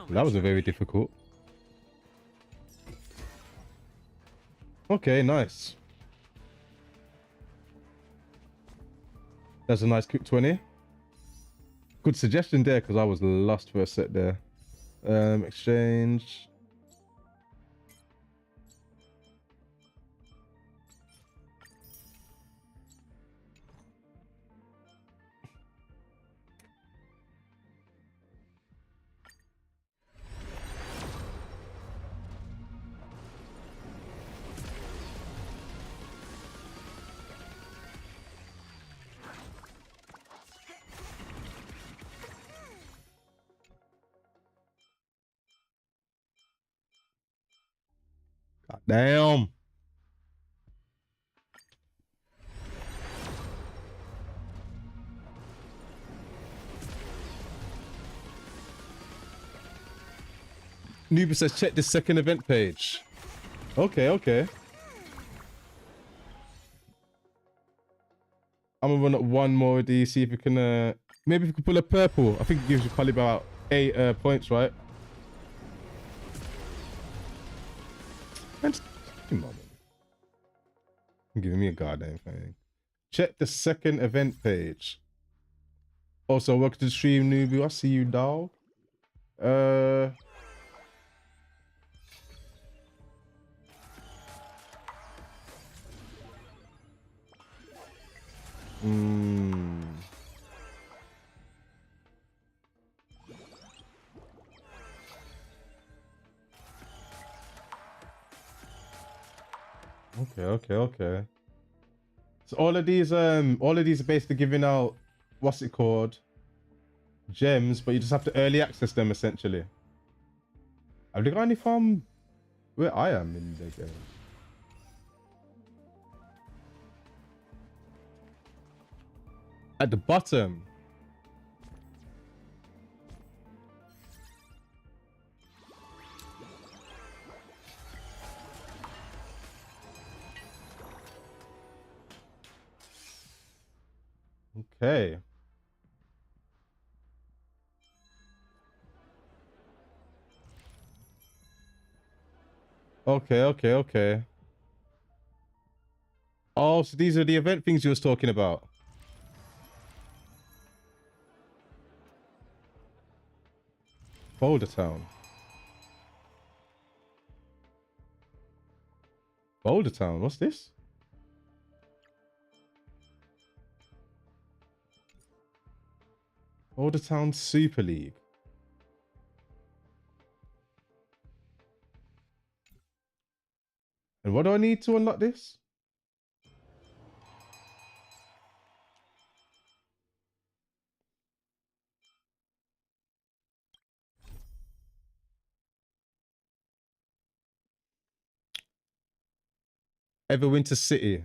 That wasn't very difficult. Okay, nice. That's a nice quick 20. Good suggestion there, because I was lost for a set there. Exchange. God damn. Nuba says check the second event page. Okay, okay. I'm gonna run up one more of these, see if we can maybe if we can pull a purple. I think it gives you probably about 8 points, right? And come on, man. You're giving me a goddamn thing. Check the second event page. Also, welcome to the stream, Nubu. I see you, dog. Okay. So all of these are basically giving out, what's it called? Gems, but you just have to early access them essentially. Have they got any from where I am in the game? At the bottom. Okay. Okay. Oh, so these are the event things you was talking about. Boulder Town. Boulder Town. What's this? Boulder Town Super League. And what do I need to unlock this? Everwinter City.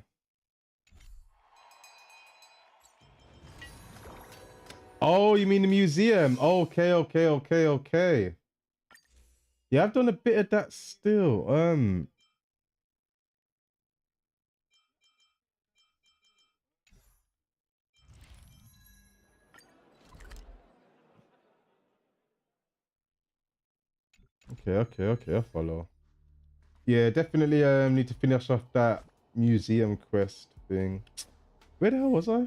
Oh, you mean the museum? Okay, okay, okay, okay. Yeah, I've done a bit of that still. Okay, I follow. Yeah, definitely need to finish off that museum quest thing. Where the hell was I?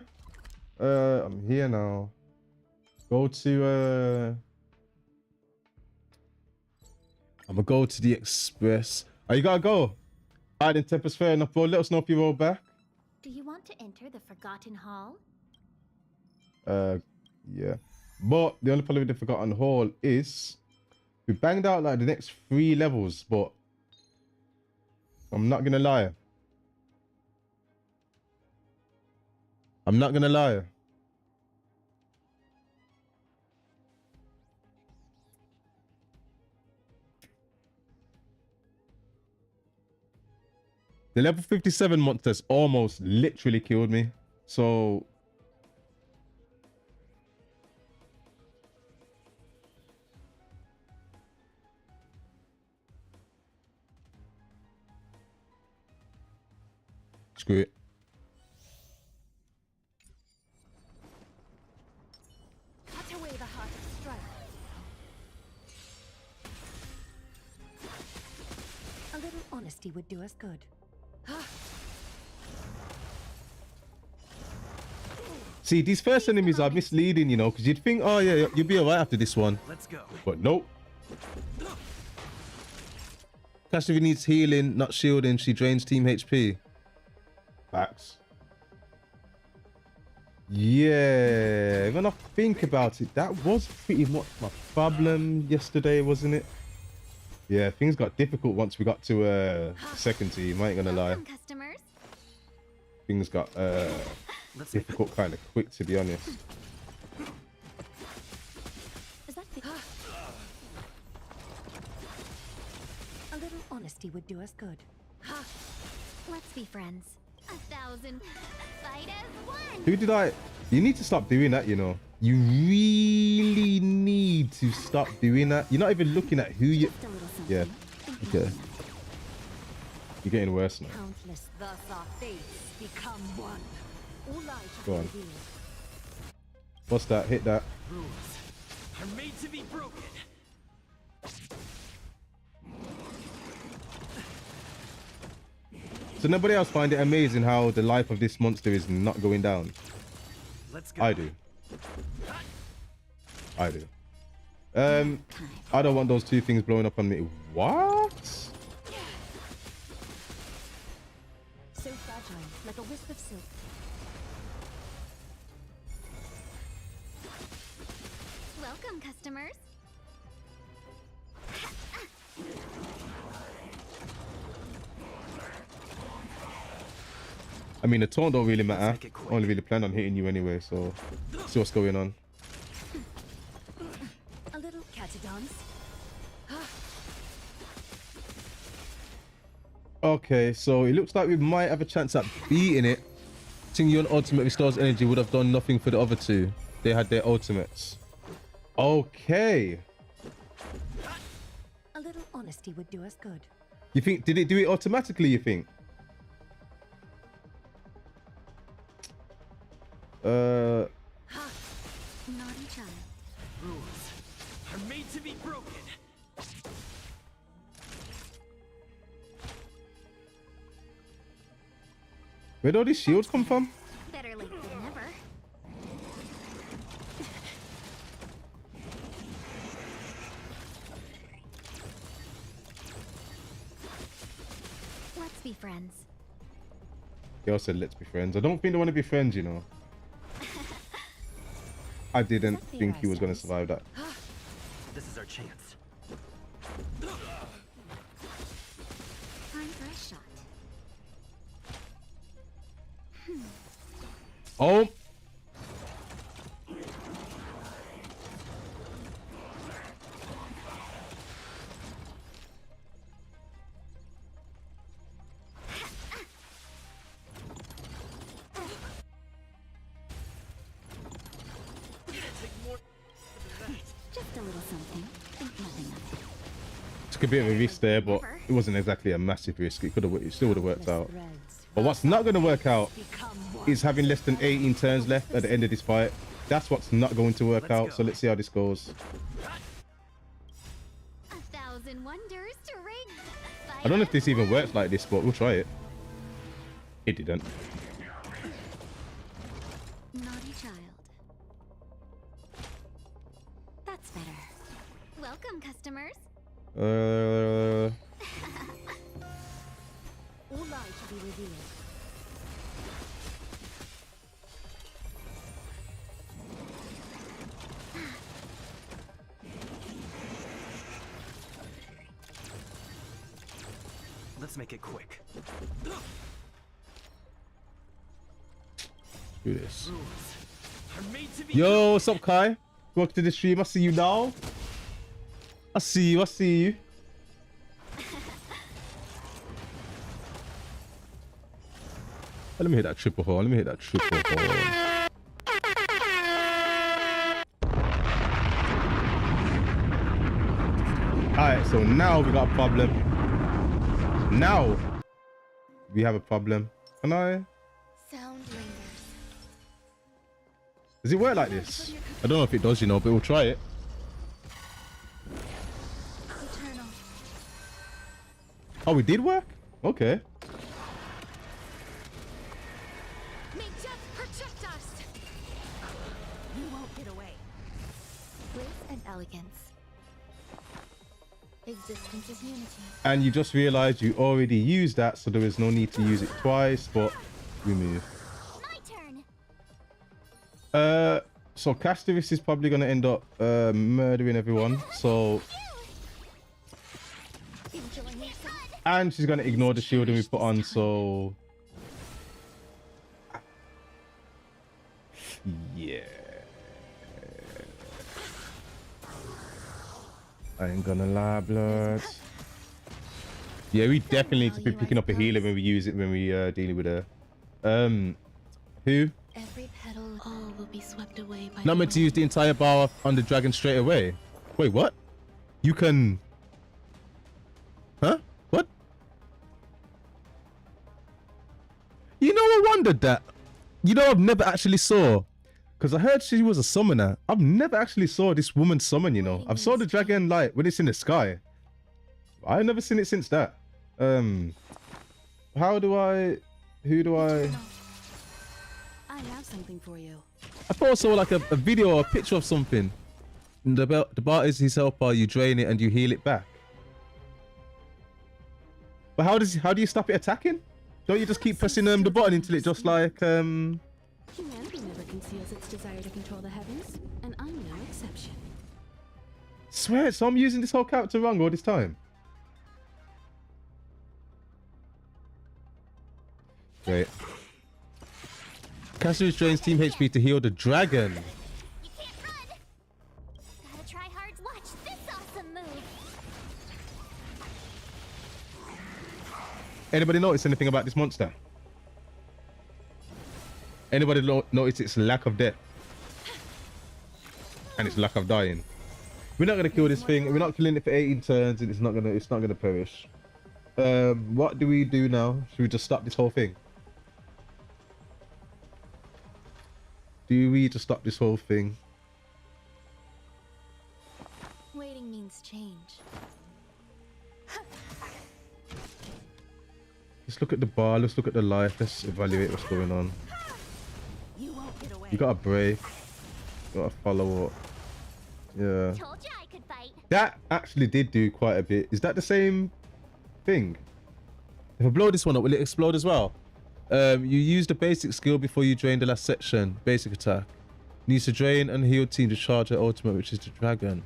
I'm here now. Go to I'm gonna go to the express. Oh, you gotta go. Alright then, Tempest, fair enough, bro. Let us know if you roll back. Do you want to enter the Forgotten Hall? Yeah. But the only problem with the Forgotten Hall is we banged out like the next 3 levels, but I'm not gonna lie. I'm not gonna lie. The level 57 monsters almost literally killed me. So screw it. Cut away the heart of strife. A little honesty would do us good. See, these first enemies are misleading, you know, because you'd think, oh yeah, you'll be alright after this one. Let's go. But nope. Cassidy needs healing, not shielding. She drains team HP. Facts. Yeah, when I think about it, that was pretty much my problem yesterday, wasn't it? Yeah, things got difficult once we got to second team, I ain't gonna lie. Welcome, customers. Things got difficult kind of quick, to be honest. Is that the... A little honesty would do us good. Let's be friends. 1,000 fight as one. Who did I... You need to stop doing that, you know. You really need to stop doing that. You're not even looking at who you... Just a little something. Yeah. Okay. You're getting worse now. Countless, thus our fates become one. All lies shall Go be on. revealed. What's that? Hit that. Rules are made to be broken. So nobody else find it amazing how the life of this monster is not going down? Let's go. I do. I do. I don't want those 2 things blowing up on me. What? So fragile, like a wisp of silk. Welcome, customers. I mean, the taunt don't really matter. make it quick. I only really plan on hitting you anyway, so see what's going on. A little catty dance. Okay, so it looks like we might have a chance at beating it. Tingyun ultimate restores energy would have done nothing for the other 2. They had their ultimates. Okay. A little honesty would do us good. You think, did it do it automatically, you think? Naughty child. Rules are made to be broken. Where'd all these shields come from? Better late than never. Let's be friends. Girl said, let's be friends. I don't think they want to be friends, you know. I didn't think he was going to survive that. This is our chance. Time for a shot. Oh. Just a little something. Think nothing of it. Took a bit of a risk there, but it wasn't exactly a massive risk. It still would have worked out. But what's not going to work out is having less than 18 turns left at the end of this fight. That's what's not going to work out. So let's see how this goes. 1,000 wonders to ring. I don't know if this even works like this, but we'll try it. It didn't. Naughty child. That's better. Welcome, customers. All lies shall be revealed. Let's make it quick. Do this. Rules are made to be. Yo, what's up, Kai? Welcome to the stream. I see you now. I see you. I see you. Let me hit that triple hole. Let me hit that triple hole. Alright, so now we got a problem. Now we have a problem. Can I? Sound lingers. Does it work like this? I don't know if it does, you know, but we'll try it. Eternal. Oh, it did work? Okay. May death protect us! You won't get away. Grace and elegance. Existence is unity. And you just realized you already used that, so there is no need to use it twice, but remove. My turn. So Casteris is probably going to end up murdering everyone, so... Enjoying yourself. And she's going to ignore the shielding we put on, so... Yeah. I ain't gonna lie, blood. Yeah, we definitely need to be picking up a healer when we use it, when we dealing with her. Who? Every petal. All will be swept away by Not meant to use the entire bar on the dragon straight away. Wait, what? You can... Huh? What? You know, I wondered that. You know, I've never actually saw... Because I heard she was a summoner. I've never actually saw this woman summon, you know. I've saw the dragon, like, when it's in the sky. I've never seen it since that. How do I... Who do I... I have something for you. I thought I saw like a video or a picture of something. And the bar is his helper, you drain it and you heal it back. But how do you stop it attacking? Don't you just keep pressing the button until it just like Humanity never conceals its desire to control the heavens, and I'm no exception. Swear, so I'm using this whole character wrong all this time. Great. Cassius drains team HP to heal the dragon. You can't run. Gotta try hard. Watch this awesome move. Anybody notice anything about this monster? Anybody notice its lack of death? And its lack of dying? We're not gonna kill this thing. We're not killing it for 18 turns, and it's not gonna perish. What do we do now? Should we just stop this whole thing? Do we just stop this whole thing? Waiting means change. Let's look at the bar. Let's look at the life. Let's evaluate what's going on. You won't get away. You gotta break. You gotta follow up. Yeah. Told you I could fight. That actually did do quite a bit. Is that the same thing? If I blow this one up, will it explode as well? You use the basic skill before you drain the last section. Basic attack. Needs to drain and heal team to charge her ultimate, which is the dragon.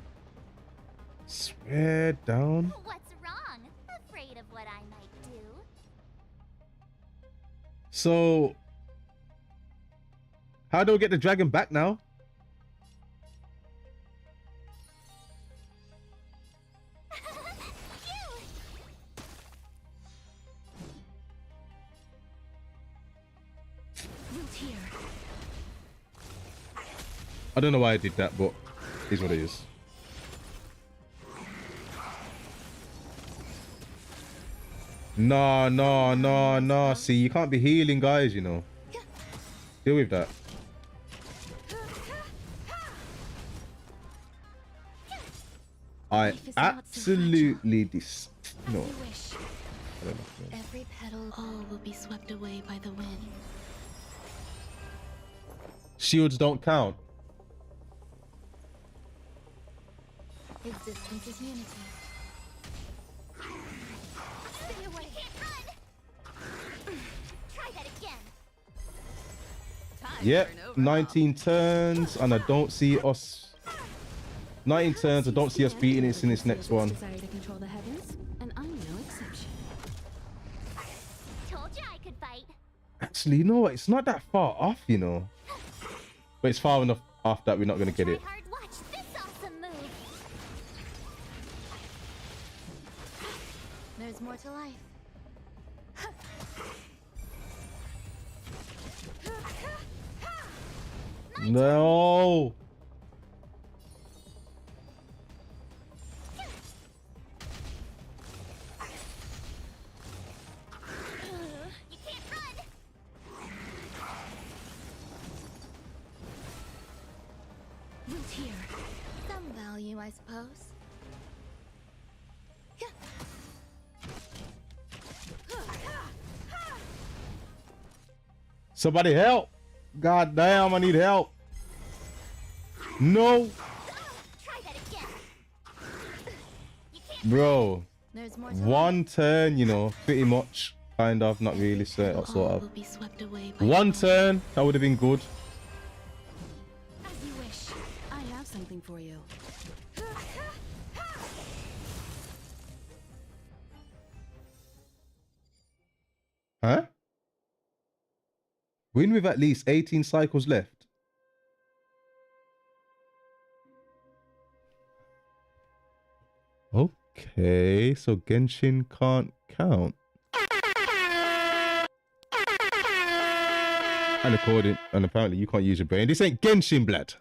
Swear down. What's wrong? Afraid of what I might do? So, how do I get the dragon back now? I don't know why I did that, but it's what it is. No. See, you can't be healing, guys, you know. Deal with that. I absolutely no. I don't know. Every petal, all will be swept away by the wind. Shields don't count. Existence is unity. Stay away. Can't run. Try that again. Yep, 19 turns, and I don't see us. 19 turns, I don't see us beating it in this next one. Desire to control the heavens, and I'm no exception. Told you I could fight. Actually, you know what? It's not that far off, you know. But it's far enough off that we're not going to get it. Hard, watch this awesome move. There's more to life. No. You can't run. Root here. Some value, I suppose. Somebody help. God damn, I need help. No. Try that again. You can't. Bro. There's more to life. One turn, you know, pretty much. Kind of, not really, sort All of. will be swept away by One the wind. turn, that would have been good. As you wish. I have something for you. Huh? Win with at least 18 cycles left. Okay, so Genshin can't count. And apparently you can't use your brain. This ain't Genshin, blood.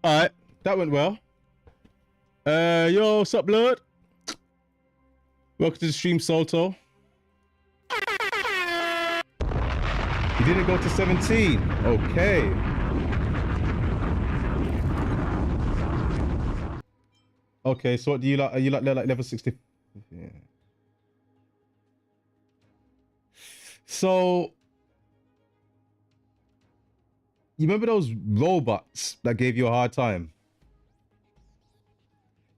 Alright, that went well. Yo, what's up, blood? Welcome to the stream, Solto. You didn't go to 17. Okay. Okay, so what do you like? Are you like level 60? Yeah. So you remember those robots that gave you a hard time?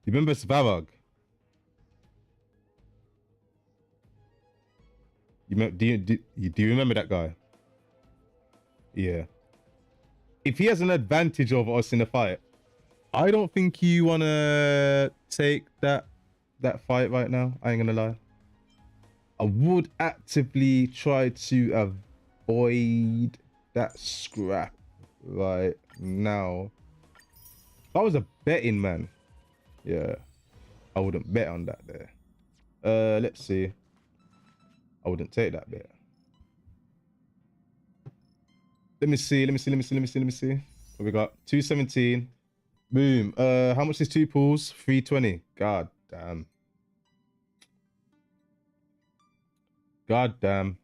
You remember Svarog? Do you remember that guy? Yeah. If he has an advantage over us in a fight, I don't think you wanna take that fight right now. I ain't gonna lie. I would actively try to avoid that scrap right now. If I was a betting man, yeah, I wouldn't bet on that there. Let's see. I wouldn't take that bet. Let me see. What we got? 217. Boom. How much is 2 pools? 320. God damn. God damn.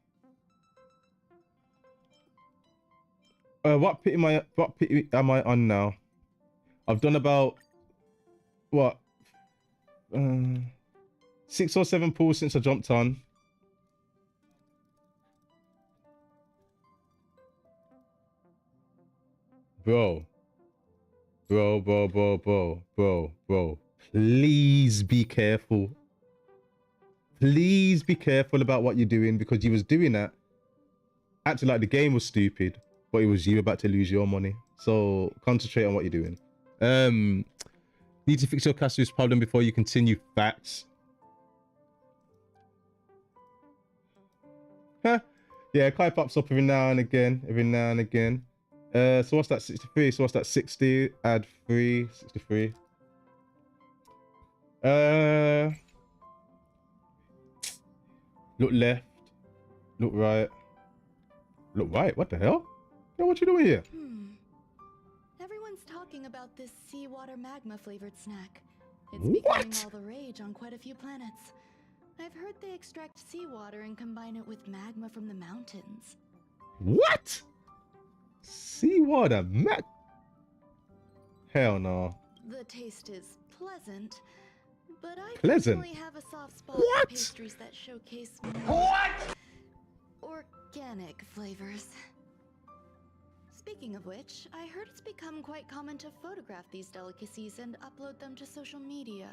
What pit am I on now? I've done about what 6 or 7 pools since I jumped on. Bro. Please be careful. Please be careful about what you're doing, because you was doing that acting like the game was stupid, but it was you about to lose your money. So concentrate on what you're doing. Need to fix your Casu's problem before you continue. Facts. Huh? Yeah, Kai pops up every now and again. So what's that? 63. So what's that? 60. Add 3. 63. Look left. Look right. Look right? What the hell? Yo, what you doing here? Everyone's talking about this seawater magma flavored snack. It's What? becoming all the rage on quite a few planets. I've heard they extract seawater and combine it with magma from the mountains. What? Seawater mag? Hell no. The taste is pleasant, but I Pleasant? personally have a soft spot What? for pastries that showcase more organic flavors. Speaking of which, I heard it's become quite common to photograph these delicacies and upload them to social media,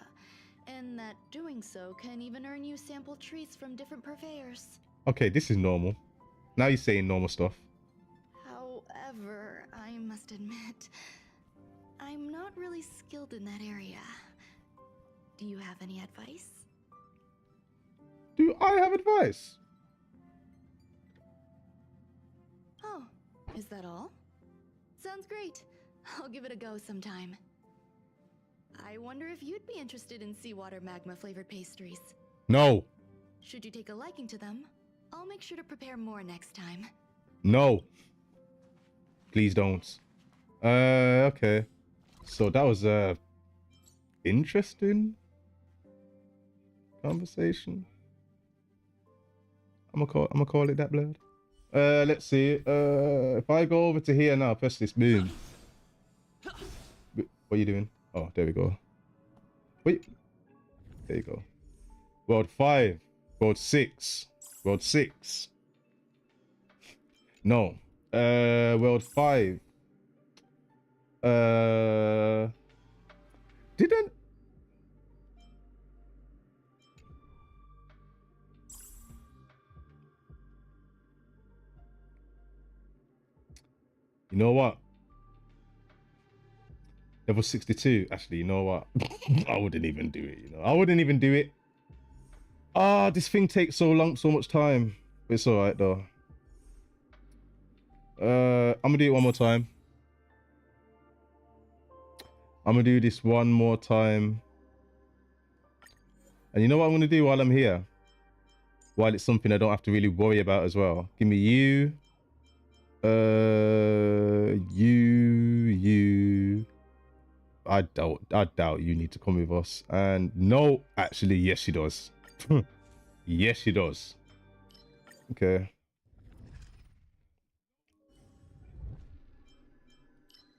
and that doing so can even earn you sample treats from different purveyors. Okay, this is normal. Now you're saying normal stuff. However, I must admit, I'm not really skilled in that area. Do you have any advice? Do I have advice? Oh, is that all? Sounds great. I'll give it a go sometime. I wonder if you'd be interested in seawater magma flavored pastries. No. Should you take a liking to them, I'll make sure to prepare more next time. No. Please don't. Okay. So that was a interesting conversation. I'm gonna call it that, blood. Let's see. If I go over to here now, press this, boom. What are you doing? Oh, there we go. Wait. There you go. World 5. World 6. World 6. No. World 5. Didn't. You know what? Level 62. Actually, you know what? I wouldn't even do it, you know. I wouldn't even do it. Ah, this thing takes so much time. But it's alright though. I'm gonna do it one more time. I'm gonna do this one more time. And you know what I'm gonna do while I'm here? While it's something I don't have to really worry about as well. Give me you. You. I doubt you need to come with us. And no, actually, yes, she does. Yes, she does. Okay.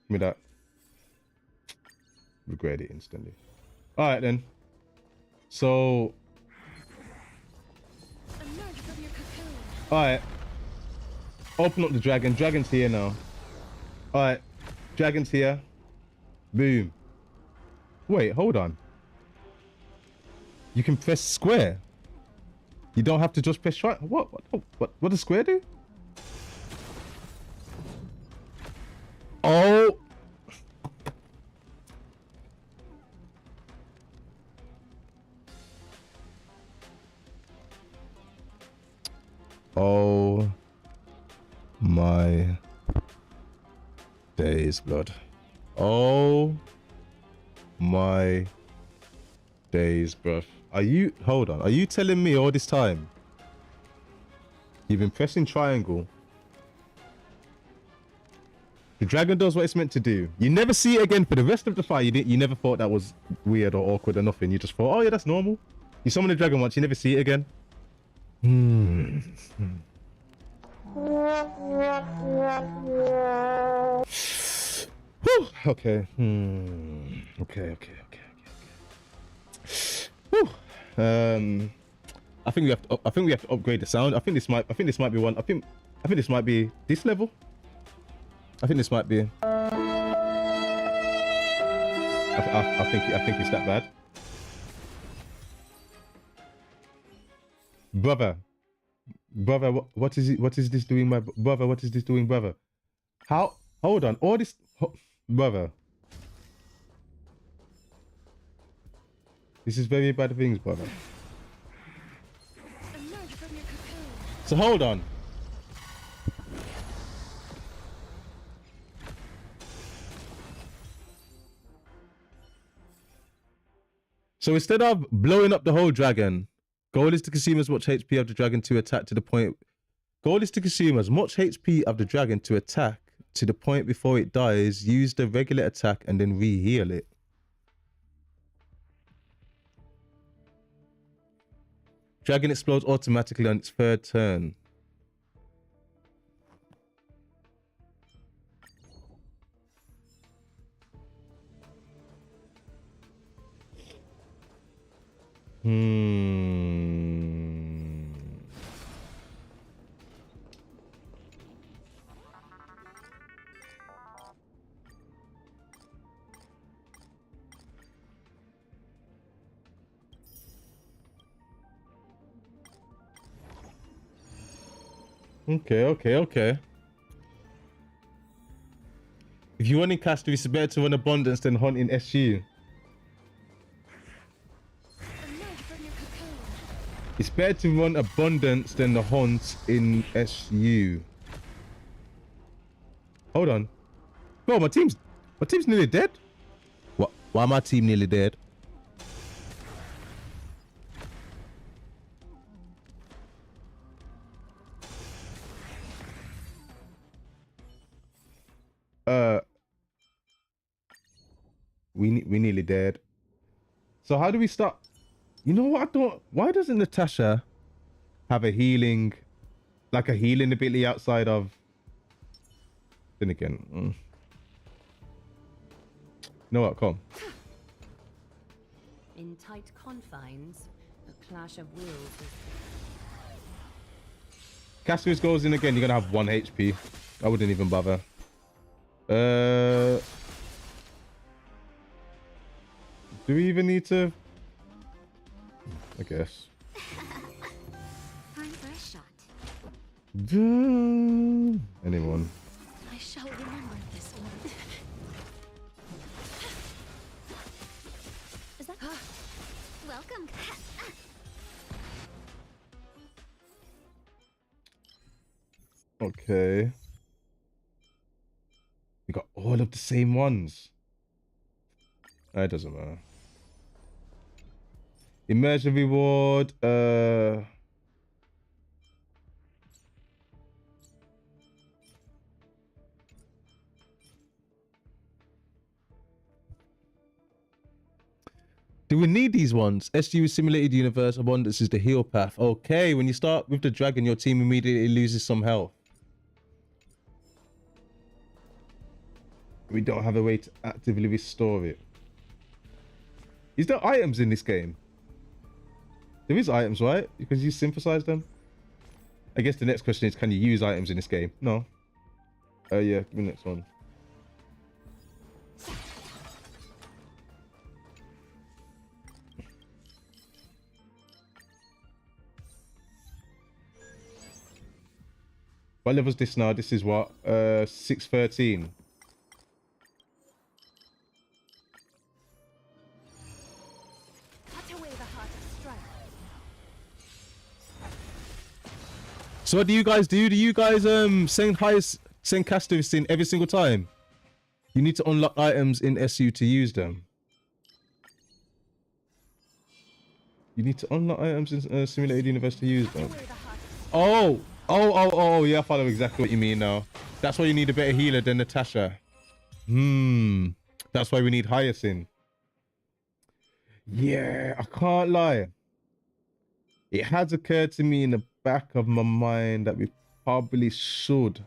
Give me that. Regret it instantly. All right then. So. All right. Open up the dragon. Dragon's here now. All right. Dragon's here. Boom. Wait, hold on. You can press square. You don't have to just press right. What does square do? Oh. Oh my days, blood. Oh my days, bruv. Are you, hold on, are you telling me all this time you've been pressing triangle? The dragon does what it's meant to do. You never see it again for the rest of the fight. You never thought that was weird or awkward or nothing. You just thought, oh yeah, that's normal. You summon the dragon once, you never see it again. Hmm. Whew. Okay. Okay. Whew. I think we have to upgrade the sound. I think this might be one. I think this might be this level. I think this might be. I think it's that bad. Brother, what is it? What is this doing, my brother? What is this doing, brother? How? Hold on. All this, brother. This is very bad things, brother. Emerge from your cocoon. So hold on. So instead of blowing up the whole dragon, goal is to consume as much HP of the dragon to attack to the point. Goal is to consume as much HP of the dragon to attack to the point before it dies. Use the regular attack and then re-heal it. Dragon explodes automatically on its third turn. Okay. If you want in caster, it's better to run abundance than hunt in SU. It's better to run abundance than the hunt in SU. Hold on. Bro, my team's nearly dead. What? Why my team nearly dead? We nearly dead. So how do we start? You know what? Why doesn't Natasha have a healing, like a healing ability outside of? Then again, you know what? Come. In tight confines, a clash of wills is... Cassius goes in again. You're gonna have 1 HP. I wouldn't even bother. Do we even need to? I guess. Time for a shot. Anyone? I shall remember this one. Is that? Welcome. Okay. We got all of the same ones. It doesn't matter. Immersion reward. Do we need these ones? SU is simulated universe. Abundance is the heal path. Okay, when you start with the dragon, your team immediately loses some health. We don't have a way to actively restore it. Is there items in this game? There is items, right? Because you synthesize them. I guess the next question is, can you use items in this game? No. Yeah, give me the next one. What level is this now? This is what? 613. So what do you guys do? Do you guys send casters in every single time? You need to unlock items in SU to use them. You need to unlock items in Simulated Universe to use them. Oh, yeah, I follow exactly what you mean now. That's why you need a better healer than Natasha. That's why we need HYACINE. Yeah, I can't lie. It has occurred to me in the back of my mind that we probably should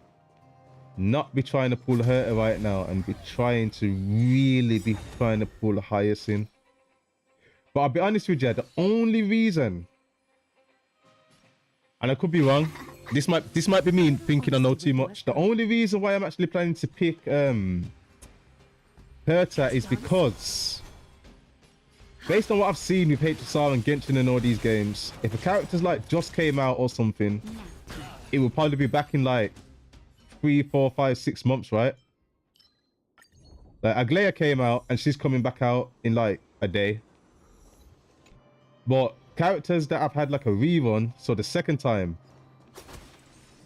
not be trying to pull HERTA right now and be trying to really be trying to pull HYACINE. But I'll be honest with you, the only reason, and I could be wrong, this might be me thinking I know too much. The only reason why I'm actually planning to pick HERTA is because, based on what I've seen with HSR and Genshin and all these games, if a character's like just came out or something, it will probably be back in like 3, 4, 5, 6 months, right? Like Aglaia came out and she's coming back out in like a day. But characters that I've had like a rerun, so the second time,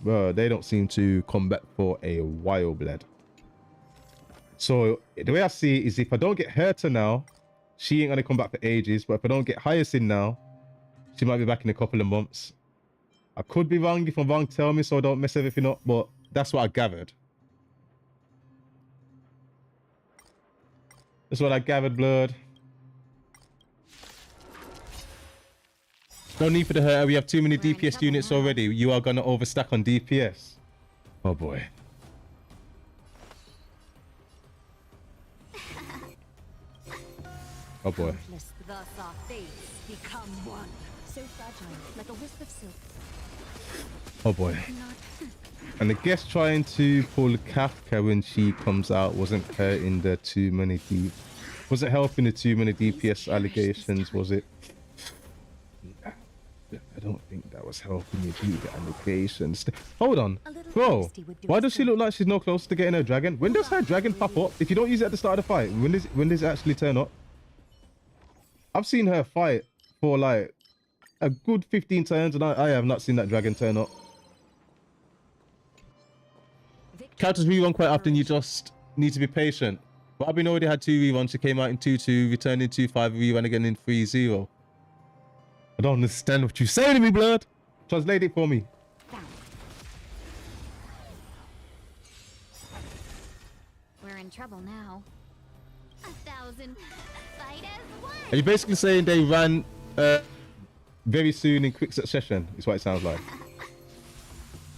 bro, they don't seem to come back for a while, blood. So the way I see it is, if I don't get HERTA now, she ain't gonna come back for ages. But if I don't get HYACINE now, she might be back in a couple of months. I could be wrong. If I'm wrong, tell me so I don't mess everything up. But that's what I gathered. That's what I gathered, blood. No need for the HERTA. We have too many DPS units already. You are gonna overstack on DPS. Oh boy. Oh boy. Thus our fates become one. So fragile, like a wisp of silk. Oh boy. And I guess trying to pull Kafka when she comes out wasn't hurting the too many wasn't helping the too many DPS allegations, was it? I don't think that was helping you do the allegations. Hold on, bro. Why does she look like she's no closer to getting her dragon? When does her dragon pop up? If you don't use it at the start of the fight, when does it actually turn up? I've seen her fight for like a good 15 turns, and I have not seen that dragon turn up. Characters rerun quite often. You just need to be patient. But I've been already had 2 reruns. She came out in 2-2, returned in 2-5, rerun again in 3-0. I don't understand what you say to me, blood. Translate it for me. We're in trouble now. 1,000 fight as one. Are you basically saying they ran very soon in quick succession? Is what it sounds like.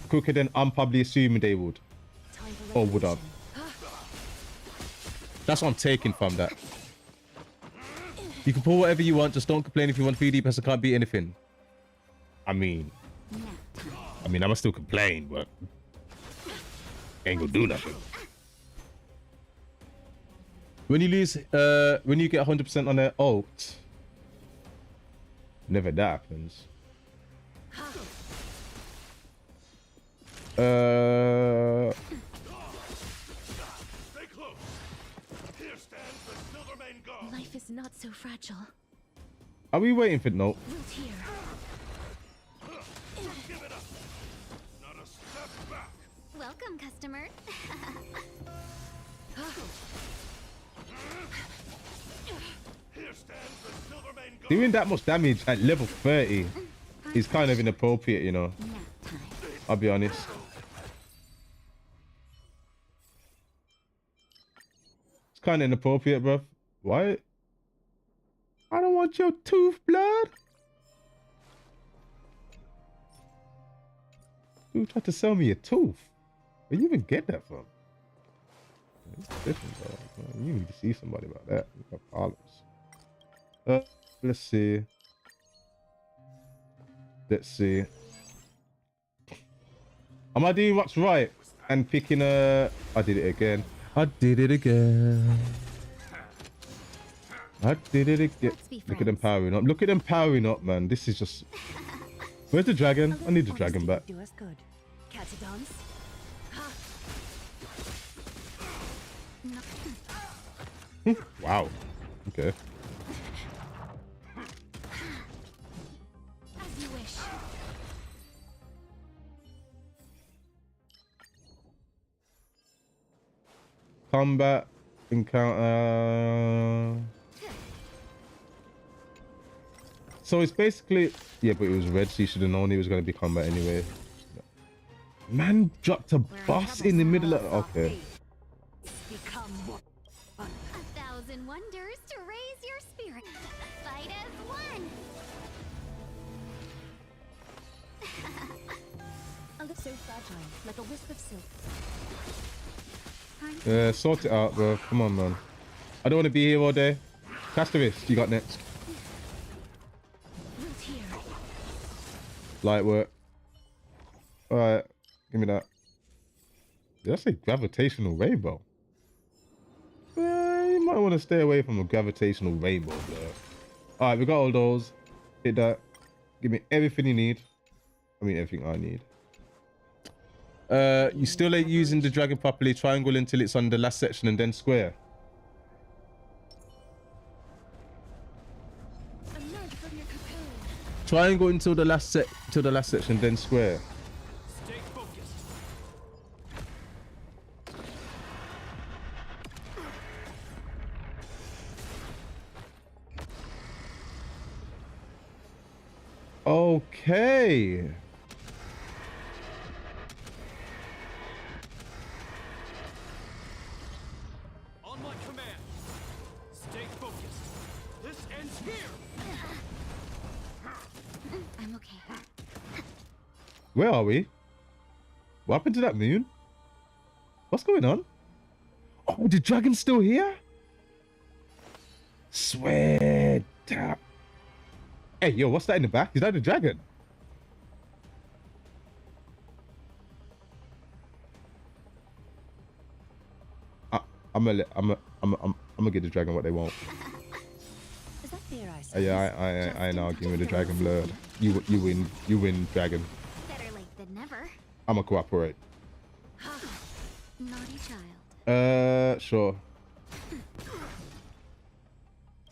Quicker than I'm probably assuming they would. Or would have. That's what I'm taking from that. You can pull whatever you want, just don't complain if you want 3D because I can't beat anything. I mean, I must still complain, but ain't gonna do nothing. When you lose, when you get 100% on their ult, never that happens. Life is not so fragile. Are we waiting for no? Root here. Welcome, customer. Doing that much damage at level 30 is kind of inappropriate, you know. I'll be honest. It's kind of inappropriate, bruv. Why? I don't want your tooth, blood. Who tried to sell me a tooth? Where you even get that from? It's different, bro. You need to see somebody about that. You got problems. Let's see. Let's see. Am I doing what's right and picking a? I did it again. I did it again. I did it again. Look at them powering up. Look at them powering up, man. This is just. Where's the dragon? I need the dragon back. Do us good. Catadons. Wow. Okay. As you wish. Combat encounter. So it's basically, yeah, but it was red, so you should have known it was going to be combat anyway. Man dropped a boss in the middle of. Okay. Become one. 1,000 wonders to raise your spirit. Fight as one. fragile, like a wisp of silk. Yeah, sort it out, bro. Come on, man. I don't want to be here all day. Castivist, you got next. Root here. Light work. Alright, give me that. Did I say gravitational rainbow? You might want to stay away from a gravitational rainbow, bro. Alright, we got all those. Hit that. Give me everything you need. I mean, everything I need. You still ain't using the dragon properly. Triangle until it's on the last section and then square. Triangle until the last section, then square. Stay focused. Okay. On my command. Stay focused. This ends here. I'm okay. Where are we? What happened to that moon? What's going on? Oh, the dragon's still here? Swear down. Hey, yo, what's that in the back? Is that the dragon? I'm gonna get the dragon what they want. Is that fair, I suppose? Yeah, I ain't arguing with the dragon blood. You win, dragon. Better late than never. I'ma cooperate. Naughty child. Sure.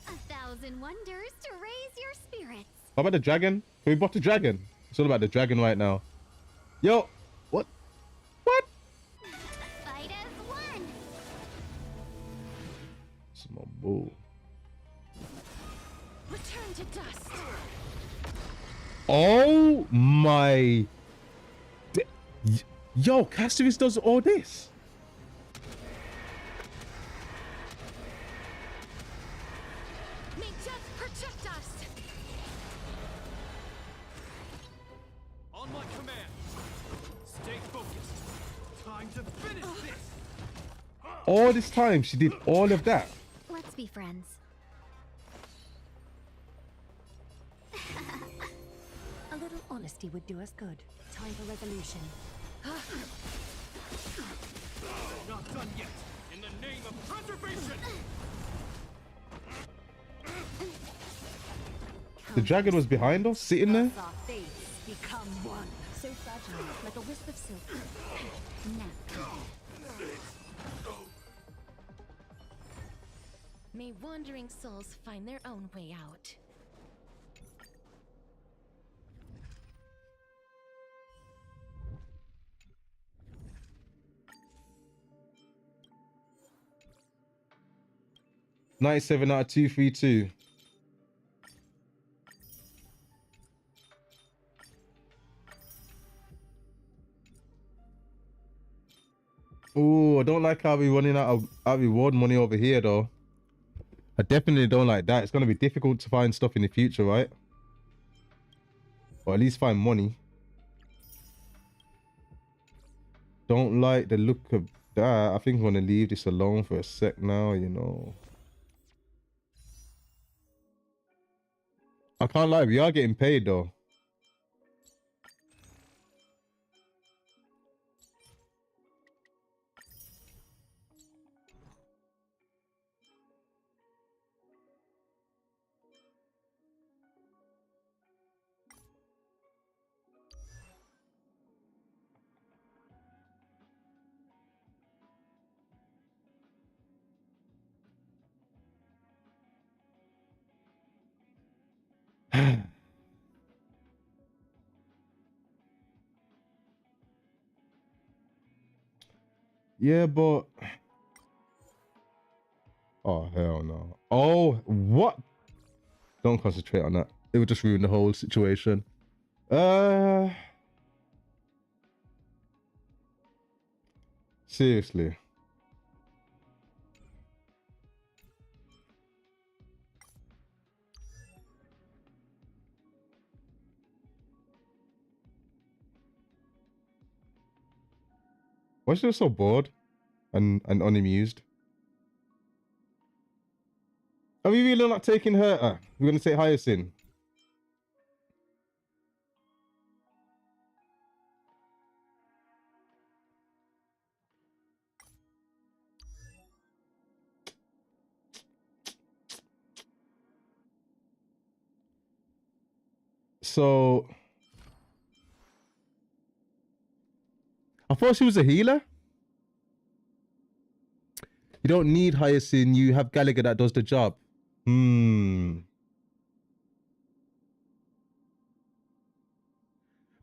1,000 wonders to raise your spirits. How about the dragon? Can we bot the dragon? It's all about the dragon right now. Yo, what? What? Fight as one. Small bull. Return to dust. Oh my. Yo, Castivist does all this. May death protect us. On my command. Stay focused. Time to finish this. All this time, she did all of that. Let's be friends. A little honesty would do us good. Time for resolution. Not done yet. In the name of preservation. The dragon was behind us, sitting there. Our fates become one. So fragile, like a wisp of silk. Now. May wandering souls find their own way out. '97 out of 232. Oh, I don't like how we running out of reward money over here, though. I definitely don't like that. It's going to be difficult to find stuff in the future, right? Or at least find money. Don't like the look of that. I think I'm going to leave this alone for a sec now, you know. I can't lie, we are getting paid, though. Yeah, but... Oh, hell no. Oh, what? Don't concentrate on that. It would just ruin the whole situation. Seriously. Why is she so bored and unamused? Are we really not taking HERTA? We're gonna take HYACINE. So I thought she was a healer. You don't need HYACINE. You have Gallagher that does the job.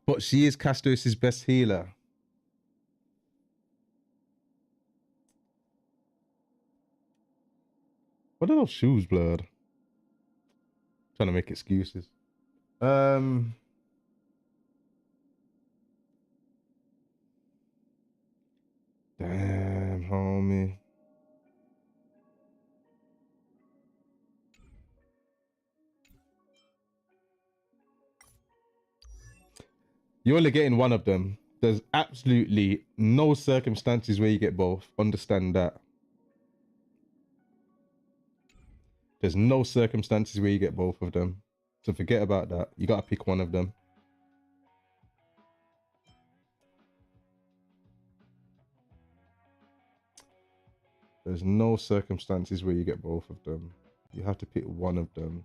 But she is Castor's best healer. What are those shoes, blurred? Trying to make excuses. Damn, homie. You're only getting one of them. There's absolutely no circumstances where you get both. Understand that. There's no circumstances where you get both of them. So forget about that. You gotta pick one of them. There's no circumstances where you get both of them. You have to pick one of them.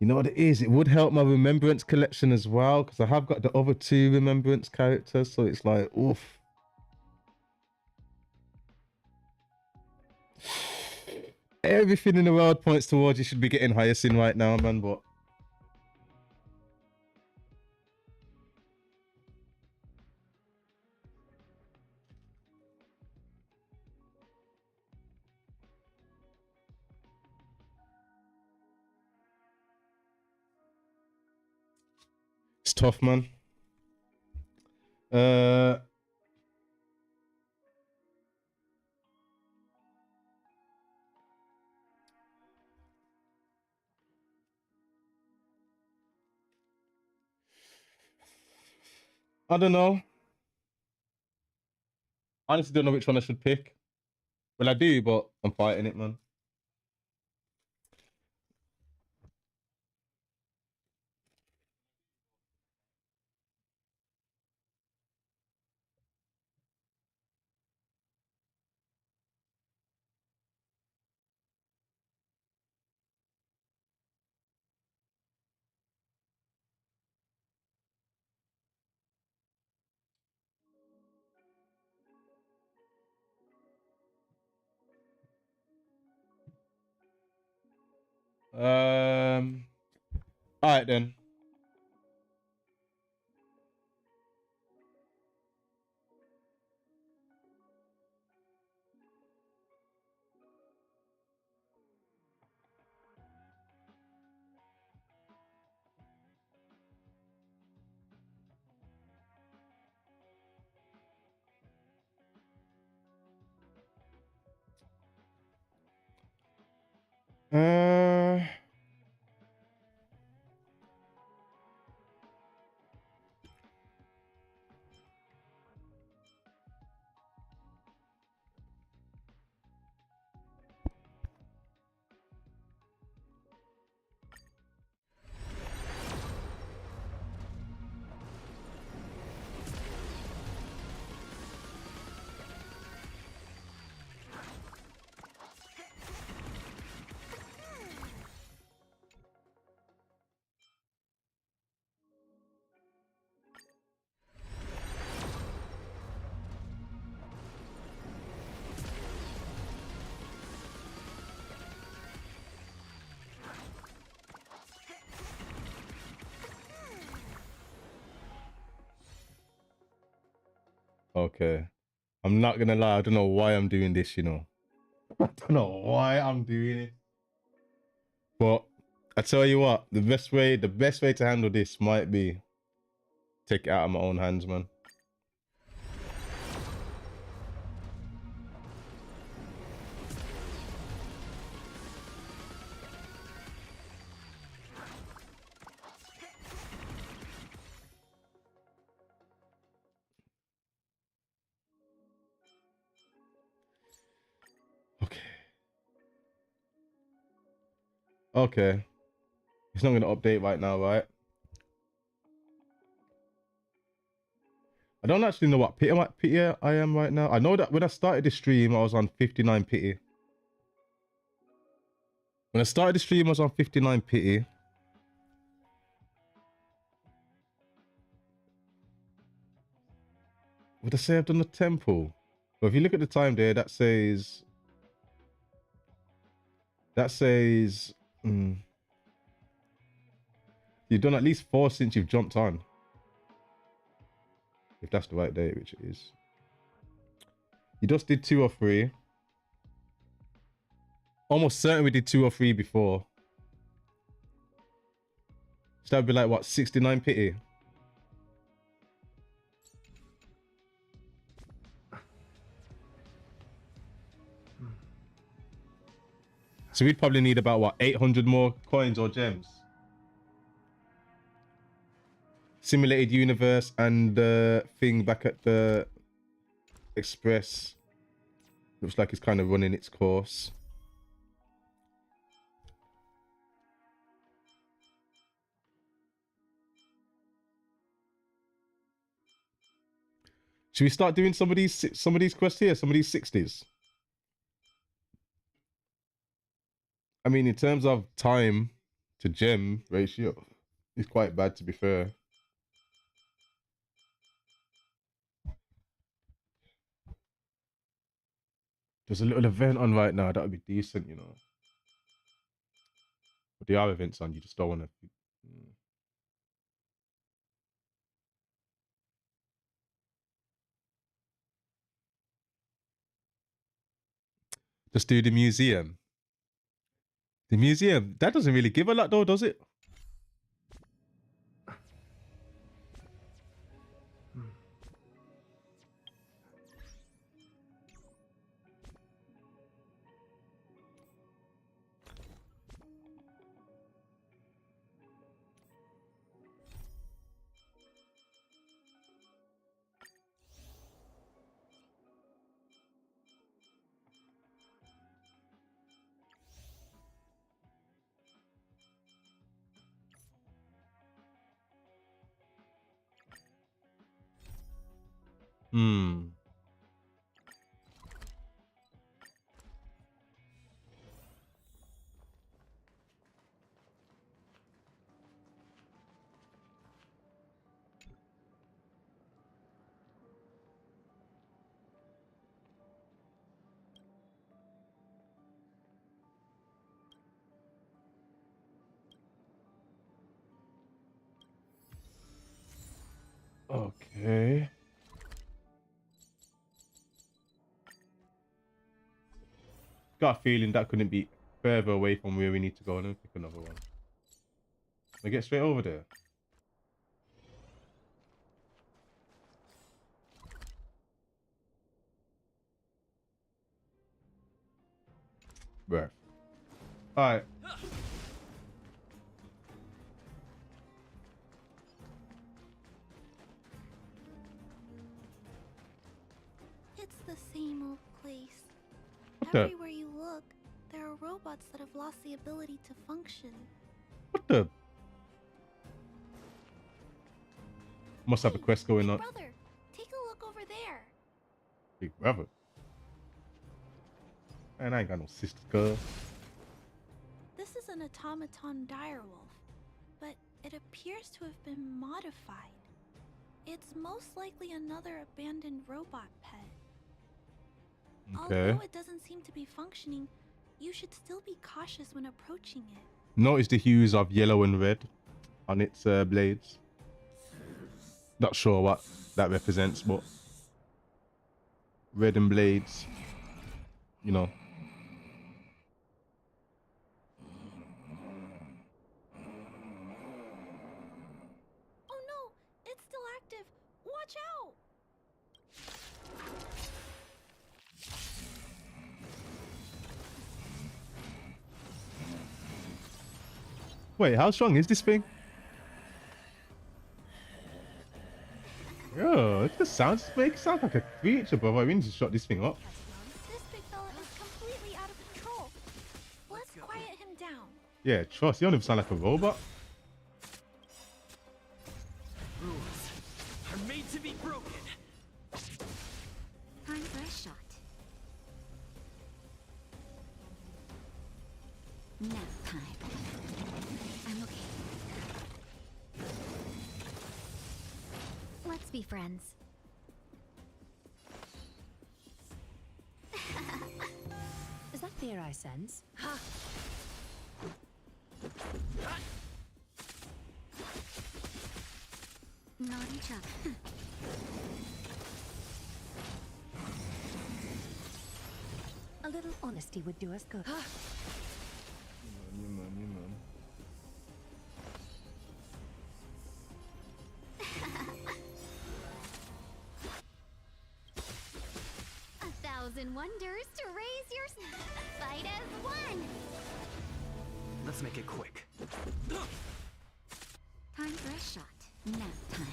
You know what it is? It would help my remembrance collection as well, because I have got the other two remembrance characters, so it's like, oof. Everything in the world points towards you should be getting HYACINE right now, man, but it's tough, man. I don't know. I honestly don't know which one I should pick. Well, I do, but I'm fighting it, man. All right then. Okay. I'm not gonna lie, I don't know why I'm doing this, you know. I don't know why I'm doing it. But I tell you what, the best way to handle this might be take it out of my own hands, man. Okay. It's not going to update right now, right? I don't actually know what pity I am right now. I know that when I started the stream, I was on 59 pity. When I started the stream, I was on 59 pity. Would I say I've done the temple? But if you look at the time there, that says... you've done at least 4 since you've jumped on. If that's the right date, which it is. You just did 2 or 3. Almost certain we did 2 or 3 before. So that'd be like, what, 69 pity? So we'd probably need about, what, 800 more coins or gems? Simulated universe and the thing back at the Express. Looks like it's kind of running its course. Should we start doing some of these quests here, some of these 60s? I mean, in terms of time to gem ratio, it's quite bad, to be fair. There's a little event on right now. That would be decent, you know. But there are events on. You just don't want to... Just do the museum. The museum, that doesn't really give a lot though, does it? Okay. Got a feeling that couldn't be further away from where we need to go. Let me pick another one. I get straight over there. Right. Alright. It's the same old place. What the? Everywhere you look, there are robots that have lost the ability to function. What the? Must have a quest going on. Brother, take a look over there. Big brother. Man, I ain't got no sister, girl. This is an automaton direwolf, but it appears to have been modified. It's most likely another abandoned robot pet. Okay. Although it doesn't seem to be functioning, you should still be cautious when approaching it. Notice the hues of yellow and red on its blades. Not sure what that represents, but red and blades, you know. Oh no, it's still active. Watch out! Wait, how strong is this thing? Yo, it just sounds like a creature, bro. I need to shut this thing up. This big fella is completely out of control. Let's quiet him down. Yeah, trust. You don't even sound like a robot. Rules are made to be broken. Time for a shot. Nap time. I'm okay. Let's be friends. Is that fear I sense? Naughty chap. A little honesty would do us good. You man. 1,000 wonders to raise your fight as one. Let's make it quick. Time for a shot. Nap time.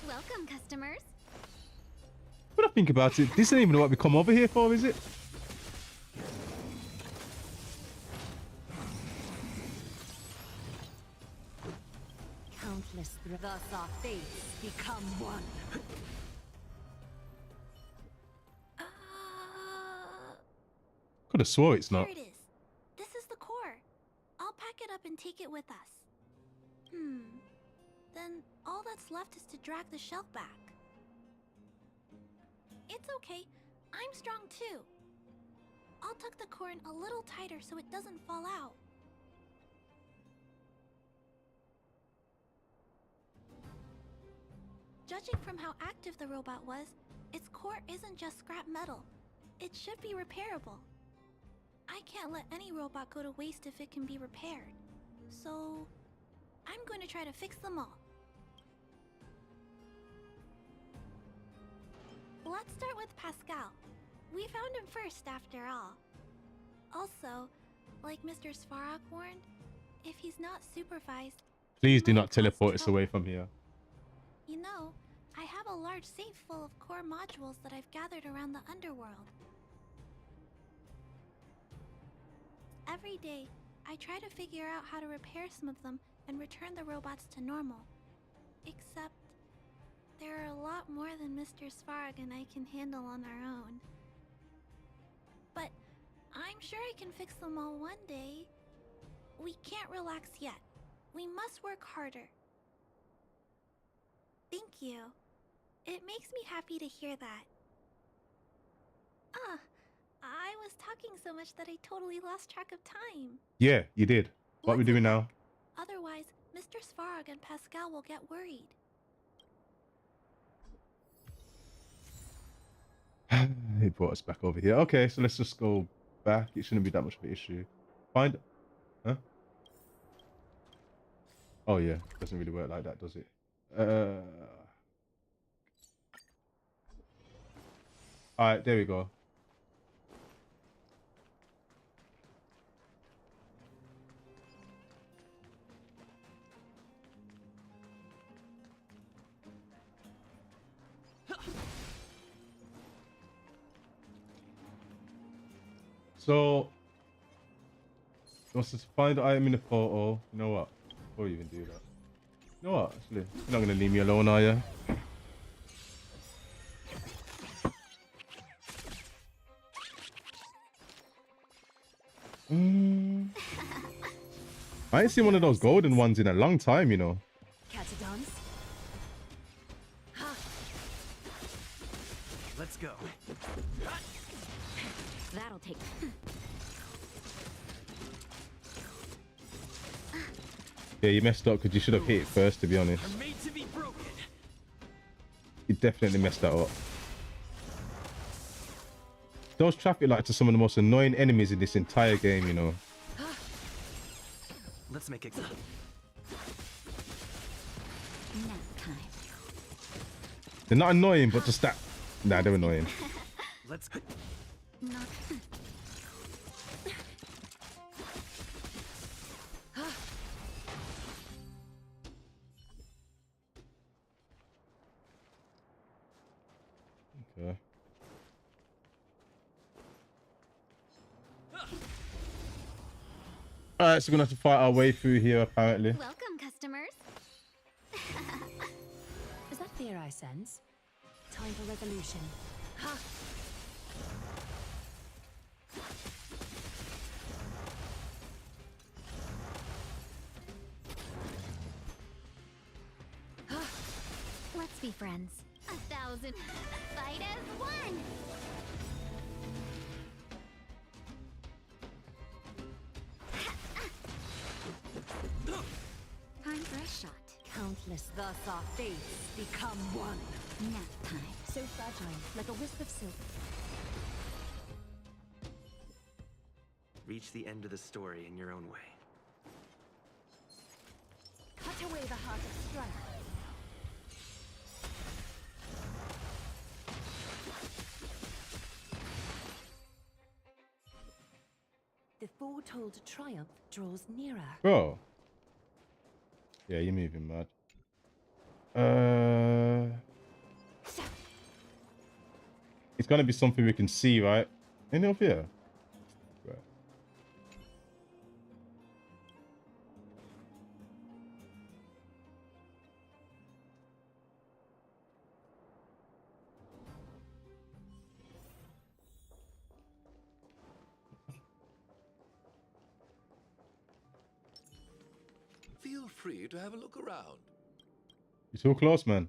Welcome, customers. When I think about it, this ain't even what we come over here for, is it? Countless thus our fates become one. Could have swore it's not. Here it is. This is the core. I'll pack it up and take it with us. Then all that's left is to drag the shelf back. It's okay. I'm strong too. I'll tuck the core in a little tighter so it doesn't fall out. Judging from how active the robot was, its core isn't just scrap metal. It should be repairable. I can't let any robot go to waste if it can be repaired. So, I'm going to try to fix them all. Let's start with Pascal. We found him first after all. Also, like Mr. Svarog warned, if he's not supervised... Please do he not might cause teleport us trouble. away from here. You know, I have a large safe full of core modules that I've gathered around the underworld. Every day, I try to figure out how to repair some of them and return the robots to normal. Except, there are a lot more than Mr. Svarog and I can handle on our own. But I'm sure I can fix them all one day. We can't relax yet. We must work harder. Thank you. It makes me happy to hear that. I was talking so much that I totally lost track of time. Yeah, you did. What are we Let's doing attack. now? Otherwise, Mr. Svarog and Pascal will get worried. He brought us back over here. Okay, so let's just go back. It shouldn't be that much of an issue. Find... Huh? Oh yeah, doesn't really work like that, does it? Alright, there we go. So, wants us to find the item in the photo. You know what? Before you even do that. You know what? Actually, you're not going to leave me alone, are you? I ain't seen one of those golden ones in a long time, you know. Catadons? Let's go. That'll take. Yeah, you messed up because you should have hit it first, to be honest. Are made to be broken. You definitely messed that up. Those traffic lights are some of the most annoying enemies in this entire game, you know. Let's make it. Nap time. They're not annoying, but just that... Nah, they're annoying. Let's. Not. Okay. All right, so we're gonna have to fight our way through here, apparently. Welcome, customers. Is that fear I sense? Time for resolution. Ha! Let's be friends. 1,000. Fight as one. Time for a shot. Countless, thus our fates become one. Nap time. So fragile, like a wisp of silk. Reach the end of the story in your own way. Cut away the heart of strife. The foretold triumph draws nearer. Bro. Yeah, you're moving mad. It's gonna be something we can see, right? Any up here? Right. Feel free to have a look around. You're too close, man.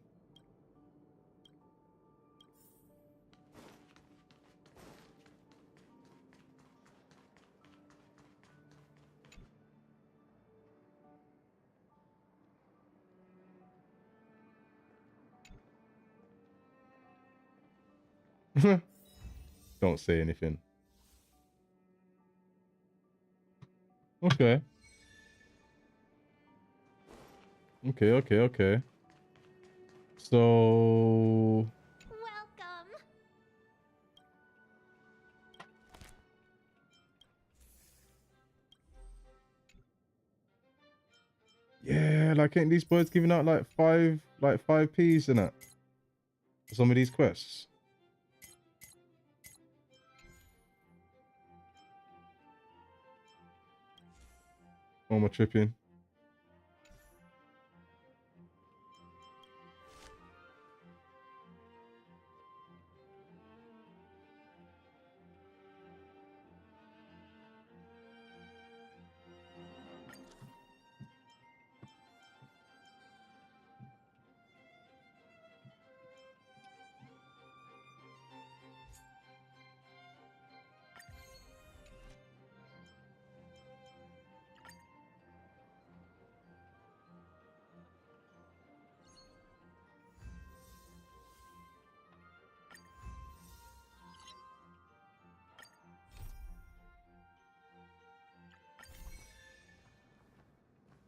Don't say anything. Okay. Okay. So... Welcome. Yeah, like ain't these boys giving out like five P's in it? For some of these quests. Oh, am I tripping?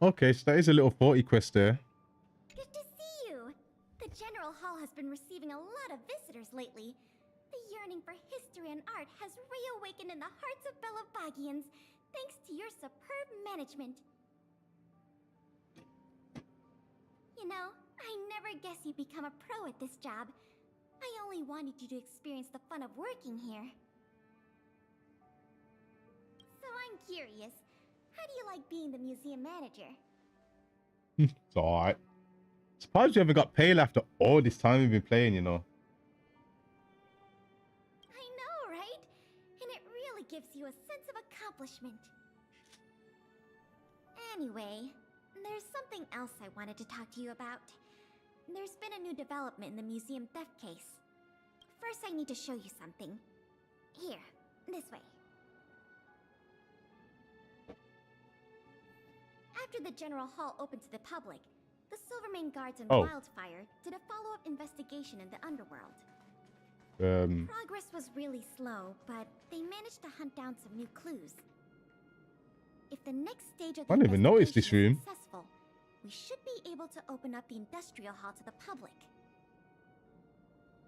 Okay, so that is a little 40 quest there. Good to see you. The General Hall has been receiving a lot of visitors lately. The yearning for history and art has reawakened in the hearts of Belovagians, thanks to your superb management. You know, I never guessed you'd become a pro at this job. I only wanted you to experience the fun of working here. So I'm curious, how do you like being the museum manager? It's alright. Surprised you haven't got paid after all this time you've been playing, you know. I know, right? And it really gives you a sense of accomplishment. Anyway, there's something else I wanted to talk to you about. There's been a new development in the museum theft case. First, I need to show you something. Here, this way. After the General Hall opened to the public, the Silvermane Guards and Wildfire did a follow-up investigation in the underworld. Progress was really slow, but they managed to hunt down some new clues. If the next stage of the I didn't even notice this investigation room. is successful, we should be able to open up the industrial hall to the public.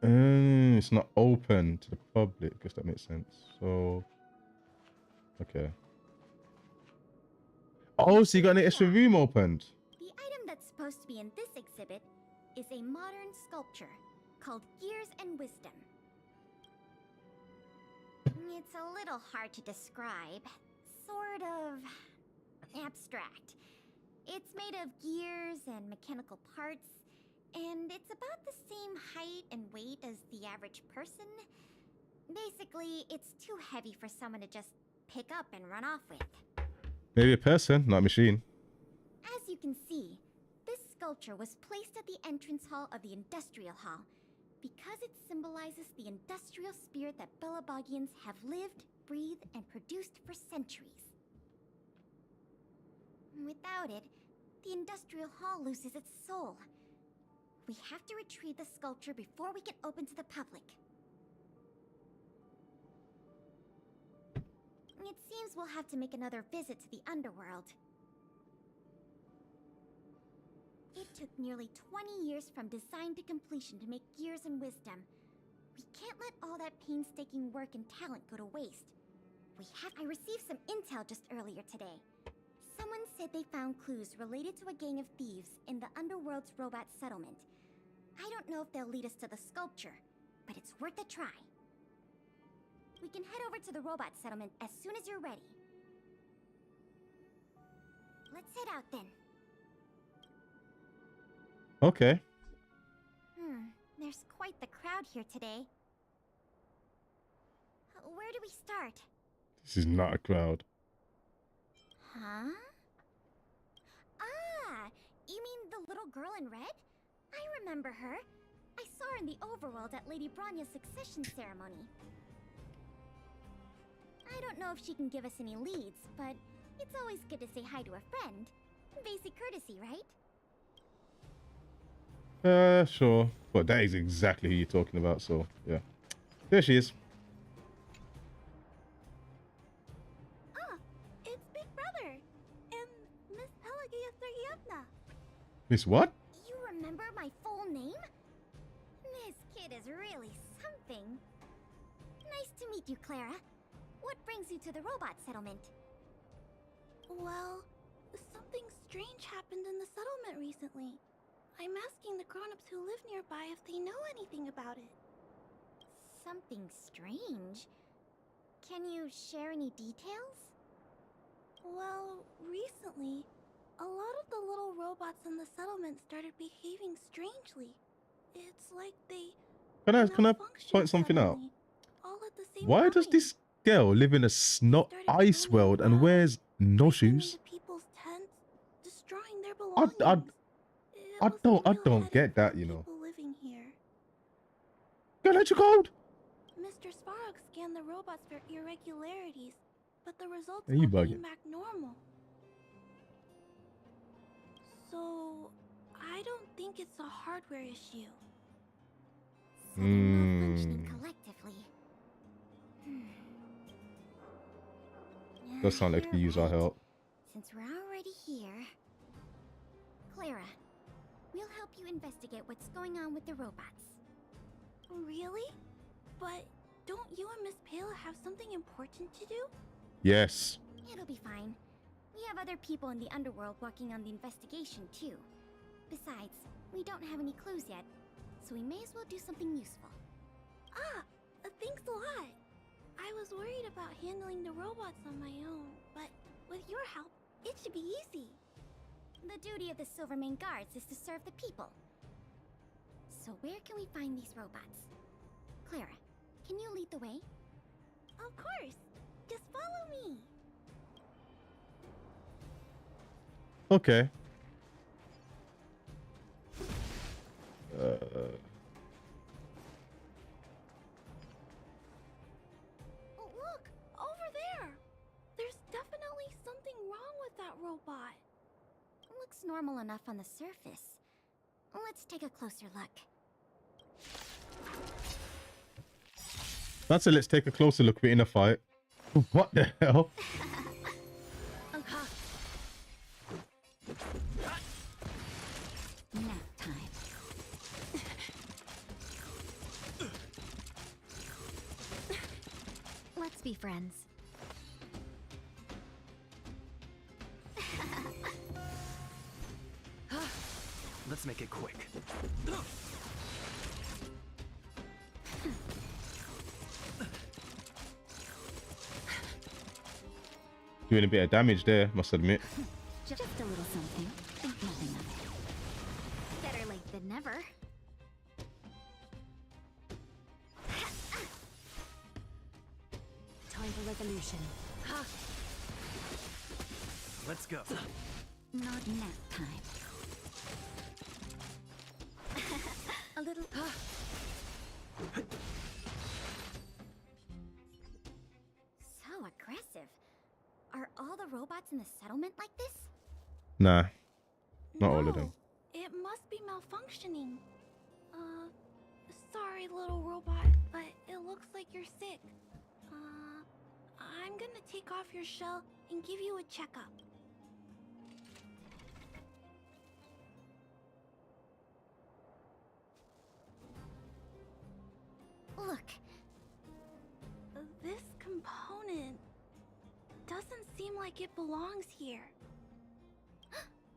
It's not open to the public, I guess that makes sense. So, okay. Oh, so you got an extra room opened. The item that's supposed to be in this exhibit is a modern sculpture called Gears and Wisdom. It's a little hard to describe. Sort of abstract. It's made of gears and mechanical parts, and it's about the same height and weight as the average person. Basically, it's too heavy for someone to just pick up and run off with. Maybe a person, not a machine. As you can see, this sculpture was placed at the entrance hall of the Industrial Hall because it symbolizes the industrial spirit that Belabogians have lived, breathed, and produced for centuries. Without it, the Industrial Hall loses its soul. We have to retrieve the sculpture before we can open to the public. It seems we'll have to make another visit to the underworld. It took nearly 20 years from design to completion to make Gears and Wisdom. We can't let all that painstaking work and talent go to waste. I received some intel just earlier today. Someone said they found clues related to a gang of thieves in the underworld's robot settlement. I don't know if they'll lead us to the sculpture, but it's worth a try. We can head over to the robot settlement as soon as you're ready. Let's head out then. Okay. There's quite the crowd here today. Where do we start? This is not a crowd. Huh? Ah, you mean the little girl in red? I remember her. I saw her in the overworld at Lady Branya's succession ceremony. I don't know if she can give us any leads, but it's always good to say hi to a friend. Basic courtesy, right? Sure. But that is exactly who you're talking about, so yeah. There she is. Ah, it's Big Brother and Miss Pelagia Sergeyevna. Miss what? You remember my full name? This kid is really something. Nice to meet you, Clara. What brings you to the robot settlement? Well, something strange happened in the settlement recently. I'm asking the grown-ups who live nearby if they know anything about it. Something strange? Can you share any details? Well, recently, a lot of the little robots in the settlement started behaving strangely. It's like they Can I malfunction point something out? suddenly, all at the same Why time. does this girl live in a snot ice world and wears no shoes? People's tents, destroying their belongings. I don't get that, you know. People living here. Girl, ain't you cold? Mr. Svarog scanned the robots for irregularities, but the results Are you all came bugging? back normal. So, I don't think it's a hardware issue. So they're malfunctioning collectively. Does sound like You're we use our right. help. Since we're already here, Clara, we'll help you investigate what's going on with the robots. Really? But don't you and Miss Pela have something important to do? Yes. It'll be fine. We have other people in the underworld working on the investigation too. Besides, we don't have any clues yet, so we may as well do something useful. Ah, thanks a lot. I was worried about handling the robots on my own, but with your help, it should be easy. The duty of the Silvermane Guards is to serve the people. So where can we find these robots? Clara, can you lead the way? Of course. Just follow me. Okay. Oh, look! Over there! There's definitely something wrong with that robot. Looks normal enough on the surface. Let's take a closer look. That's it. Let's take a closer look. We're in a fight. What the hell? Nap time. Let's be friends. Let's make it quick. Doing a bit of damage there, must admit. Just a little something. Think nothing of it. Better late than never. Time for resolution. Let's go. Not nap time. A little. So aggressive. Are all the robots in the settlement like this? Nah, not all of them. No, it must be malfunctioning. Sorry, little robot, but it looks like you're sick. I'm gonna take off your shell and give you a checkup. Look. This component doesn't seem like it belongs here.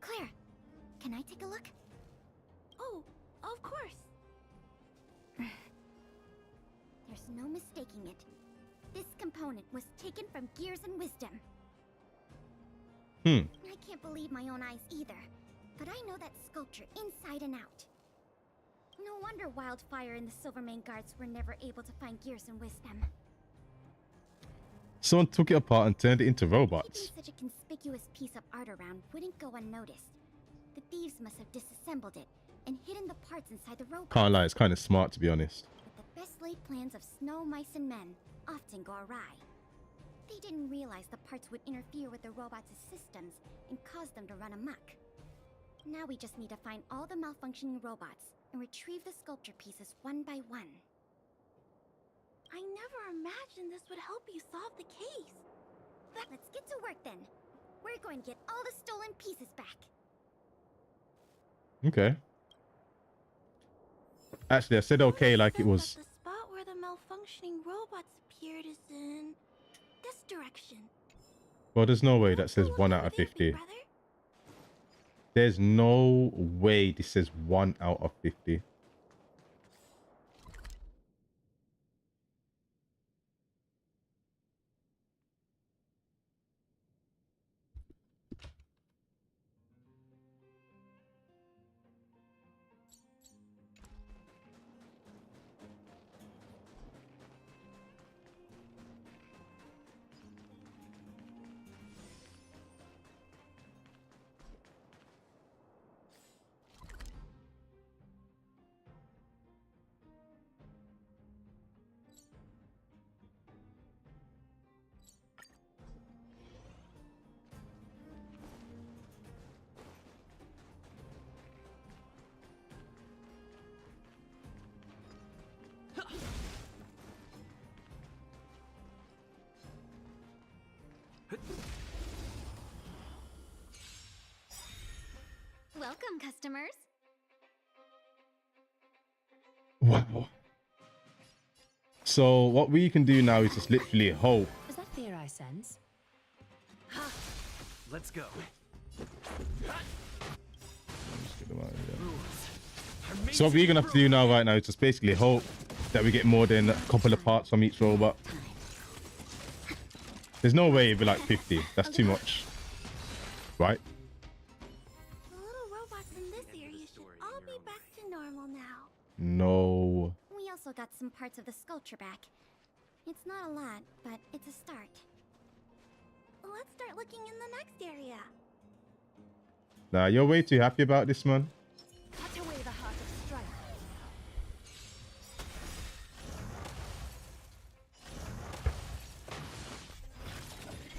Claire, can I take a look? Oh, of course. There's no mistaking it. This component was taken from Gears and Wisdom. I can't believe my own eyes either, but I know that sculpture inside and out. No wonder Wildfire and the Silvermane guards were never able to find Gears and Wisdom. Someone took it apart and turned it into robots. Keeping such a conspicuous piece of art around wouldn't go unnoticed. The thieves must have disassembled it and hidden the parts inside the robot. Can't lie, it's kind of smart to be honest. But the best laid plans of snow, mice, and men often go awry. They didn't realize the parts would interfere with the robots' systems and cause them to run amok. Now we just need to find all the malfunctioning robots and retrieve the sculpture pieces one by one. I never imagined this would help you solve the case. Let's get to work then. We're going to get all the stolen pieces back. Okay. Actually, I said okay like it was. The spot where the malfunctioning robots appeared is in this direction. Well, there's no way that says 1 out of 50. There's no way this says 1 out of 50. Welcome, customers. Wow. So what we can do now is just literally hope. Is that fear I sense? Let's go. So what we're gonna have to do now, right now, is just basically hope that we get more than a couple of parts from each robot. There's no way it'd be like 50. That's too much, right? The little robots in this area should all be back to normal now. No. We also got some parts of the sculpture back. It's not a lot, but it's a start. Let's start looking in the next area. Nah, you're way too happy about this, man. Cut away the heart of strife.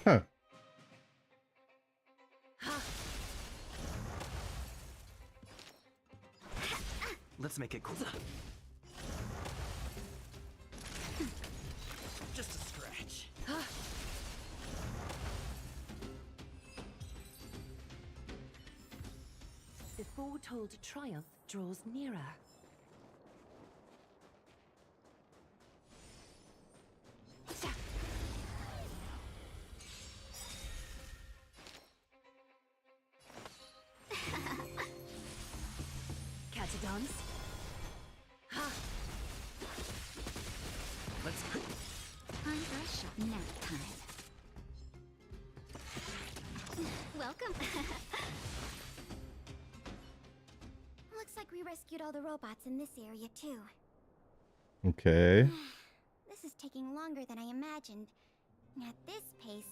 Huh. Let's make it cool. Just a scratch. The foretold triumph draws nearer. Catadons. Let's Time for a short nap time. welcome. Looks like we rescued all the robots in this area too. Okay. This is taking longer than I imagined. At this pace,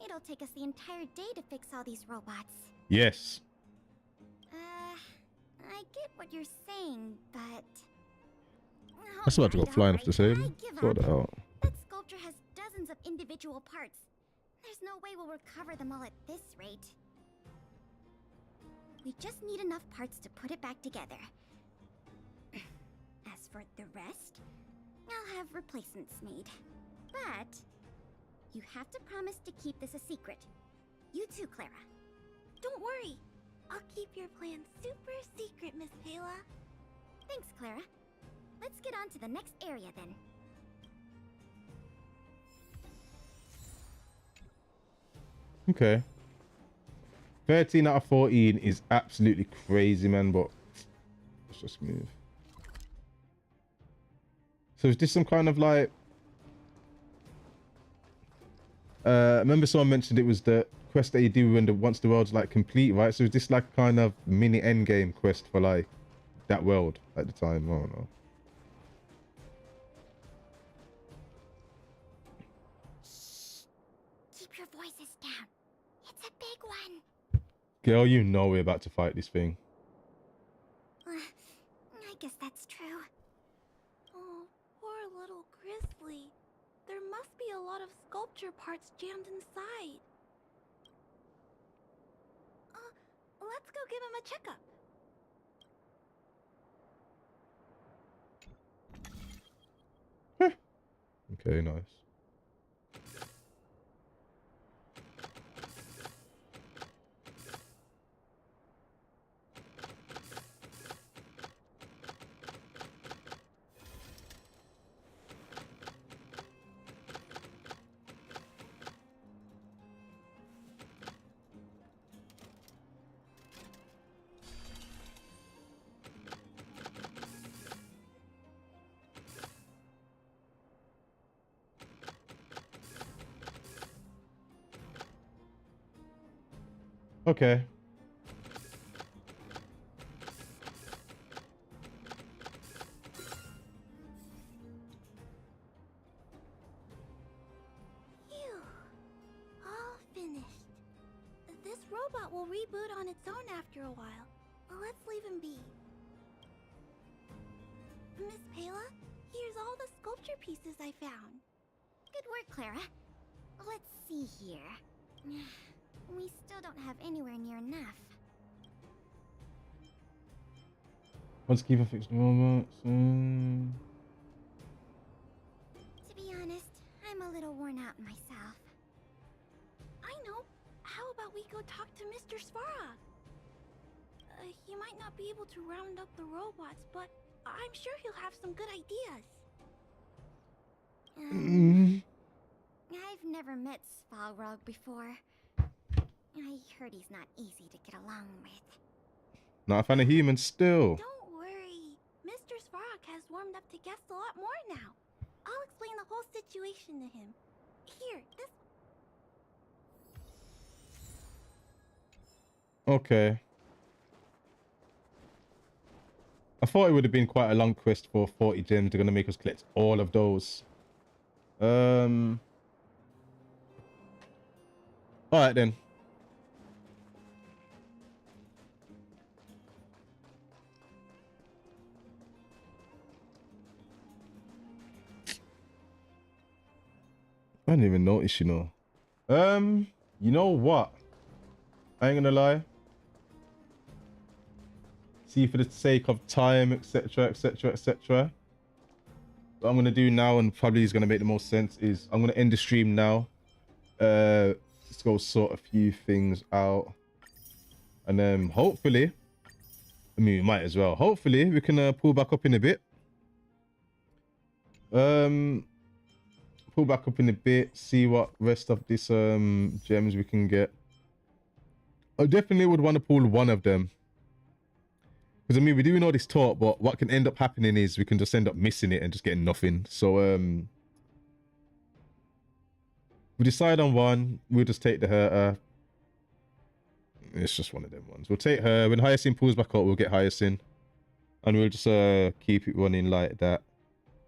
it'll take us the entire day to fix all these robots. Yes. I get what you're saying, but... That's about to go flying off the table. Sort it out. That sculpture has dozens of individual parts. There's no way we'll recover them all at this rate. We just need enough parts to put it back together. As for the rest, I'll have replacements made. But you have to promise to keep this a secret. You too, Clara. Don't worry. I'll keep your plan super secret, Miss Pela. Thanks, Clara. Let's get on to the next area then. Okay. 13 out of 14 is absolutely crazy, man, but let's just move. So is this some kind of like... remember someone mentioned it was the quest that you do when once the world's like complete, right? So is this like kind of mini end game quest for like that world at the time? I don't know. Keep your voices down. It's a big one. Girl, you know we're about to fight this thing. I guess that's true. Oh, poor little Grizzly. There must be a lot of sculpture parts jammed inside. Let's go give him a checkup. Okay, nice. Okay. Phew. All finished. This robot will reboot on its own after a while. Let's leave him be. Miss Pela, here's all the sculpture pieces I found. Good work, Clara. Let's see here. We still don't have anywhere near enough. Once keep a fixed robots. To be honest, I'm a little worn out myself. I know. How about we go talk to Mr. Svarog? He might not be able to round up the robots, but I'm sure he'll have some good ideas. I've never met Svarog before. I heard he's not easy to get along with. Not a fan of humans still. Don't worry. Mr. Svarog has warmed up to guests a lot more now. I'll explain the whole situation to him. Here, this... Okay. I thought it would have been quite a long quest for 40 gems. They're going to make us collect all of those. Alright then. I didn't even notice, you know. You know what? I ain't gonna lie. See, for the sake of time, etc, etc, etc. What I'm gonna do now, and probably is gonna make the most sense, is I'm gonna end the stream now. Let's go sort a few things out, and then hopefully, I mean, we might as well. Hopefully, we can pull back up in a bit. Pull back up in a bit, see what rest of this gems we can get. I definitely would want to pull one of them, because I mean, we're doing all this talk, but what can end up happening is we can just end up missing it and just getting nothing. So we decide on one. We'll just take the HERTA. It's just one of them ones. We'll take her. When Hyacin pulls back up, we'll get Hyacin. And we'll just keep it running like that.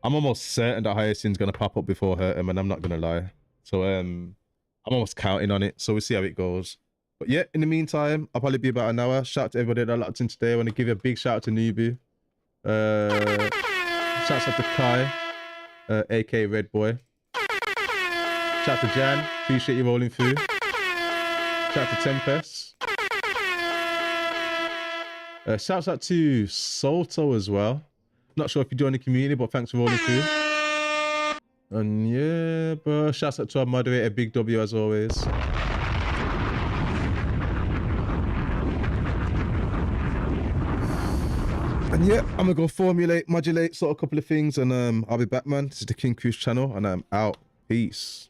I'm almost certain that Hyacin's going to pop up before HERTA, and I'm not going to lie. So I'm almost counting on it. So we'll see how it goes. But yeah, in the meantime, I'll probably be about an hour. Shout out to everybody that locked in today. I want to give you a big shout out to Nubu. Shouts out to Kai, aka Red Boy. Shout out to Jan. Appreciate you rolling through. Shout out to Tempest. Shouts out to Solto as well. Not sure if you joined the community, but thanks for rolling through. And yeah, bro. Shouts out to our moderator, Big W, as always. And yeah, I'm gonna go formulate, modulate, sort of a couple of things, and I'll be back, man. This is the King Cruise channel, and I'm out. Peace.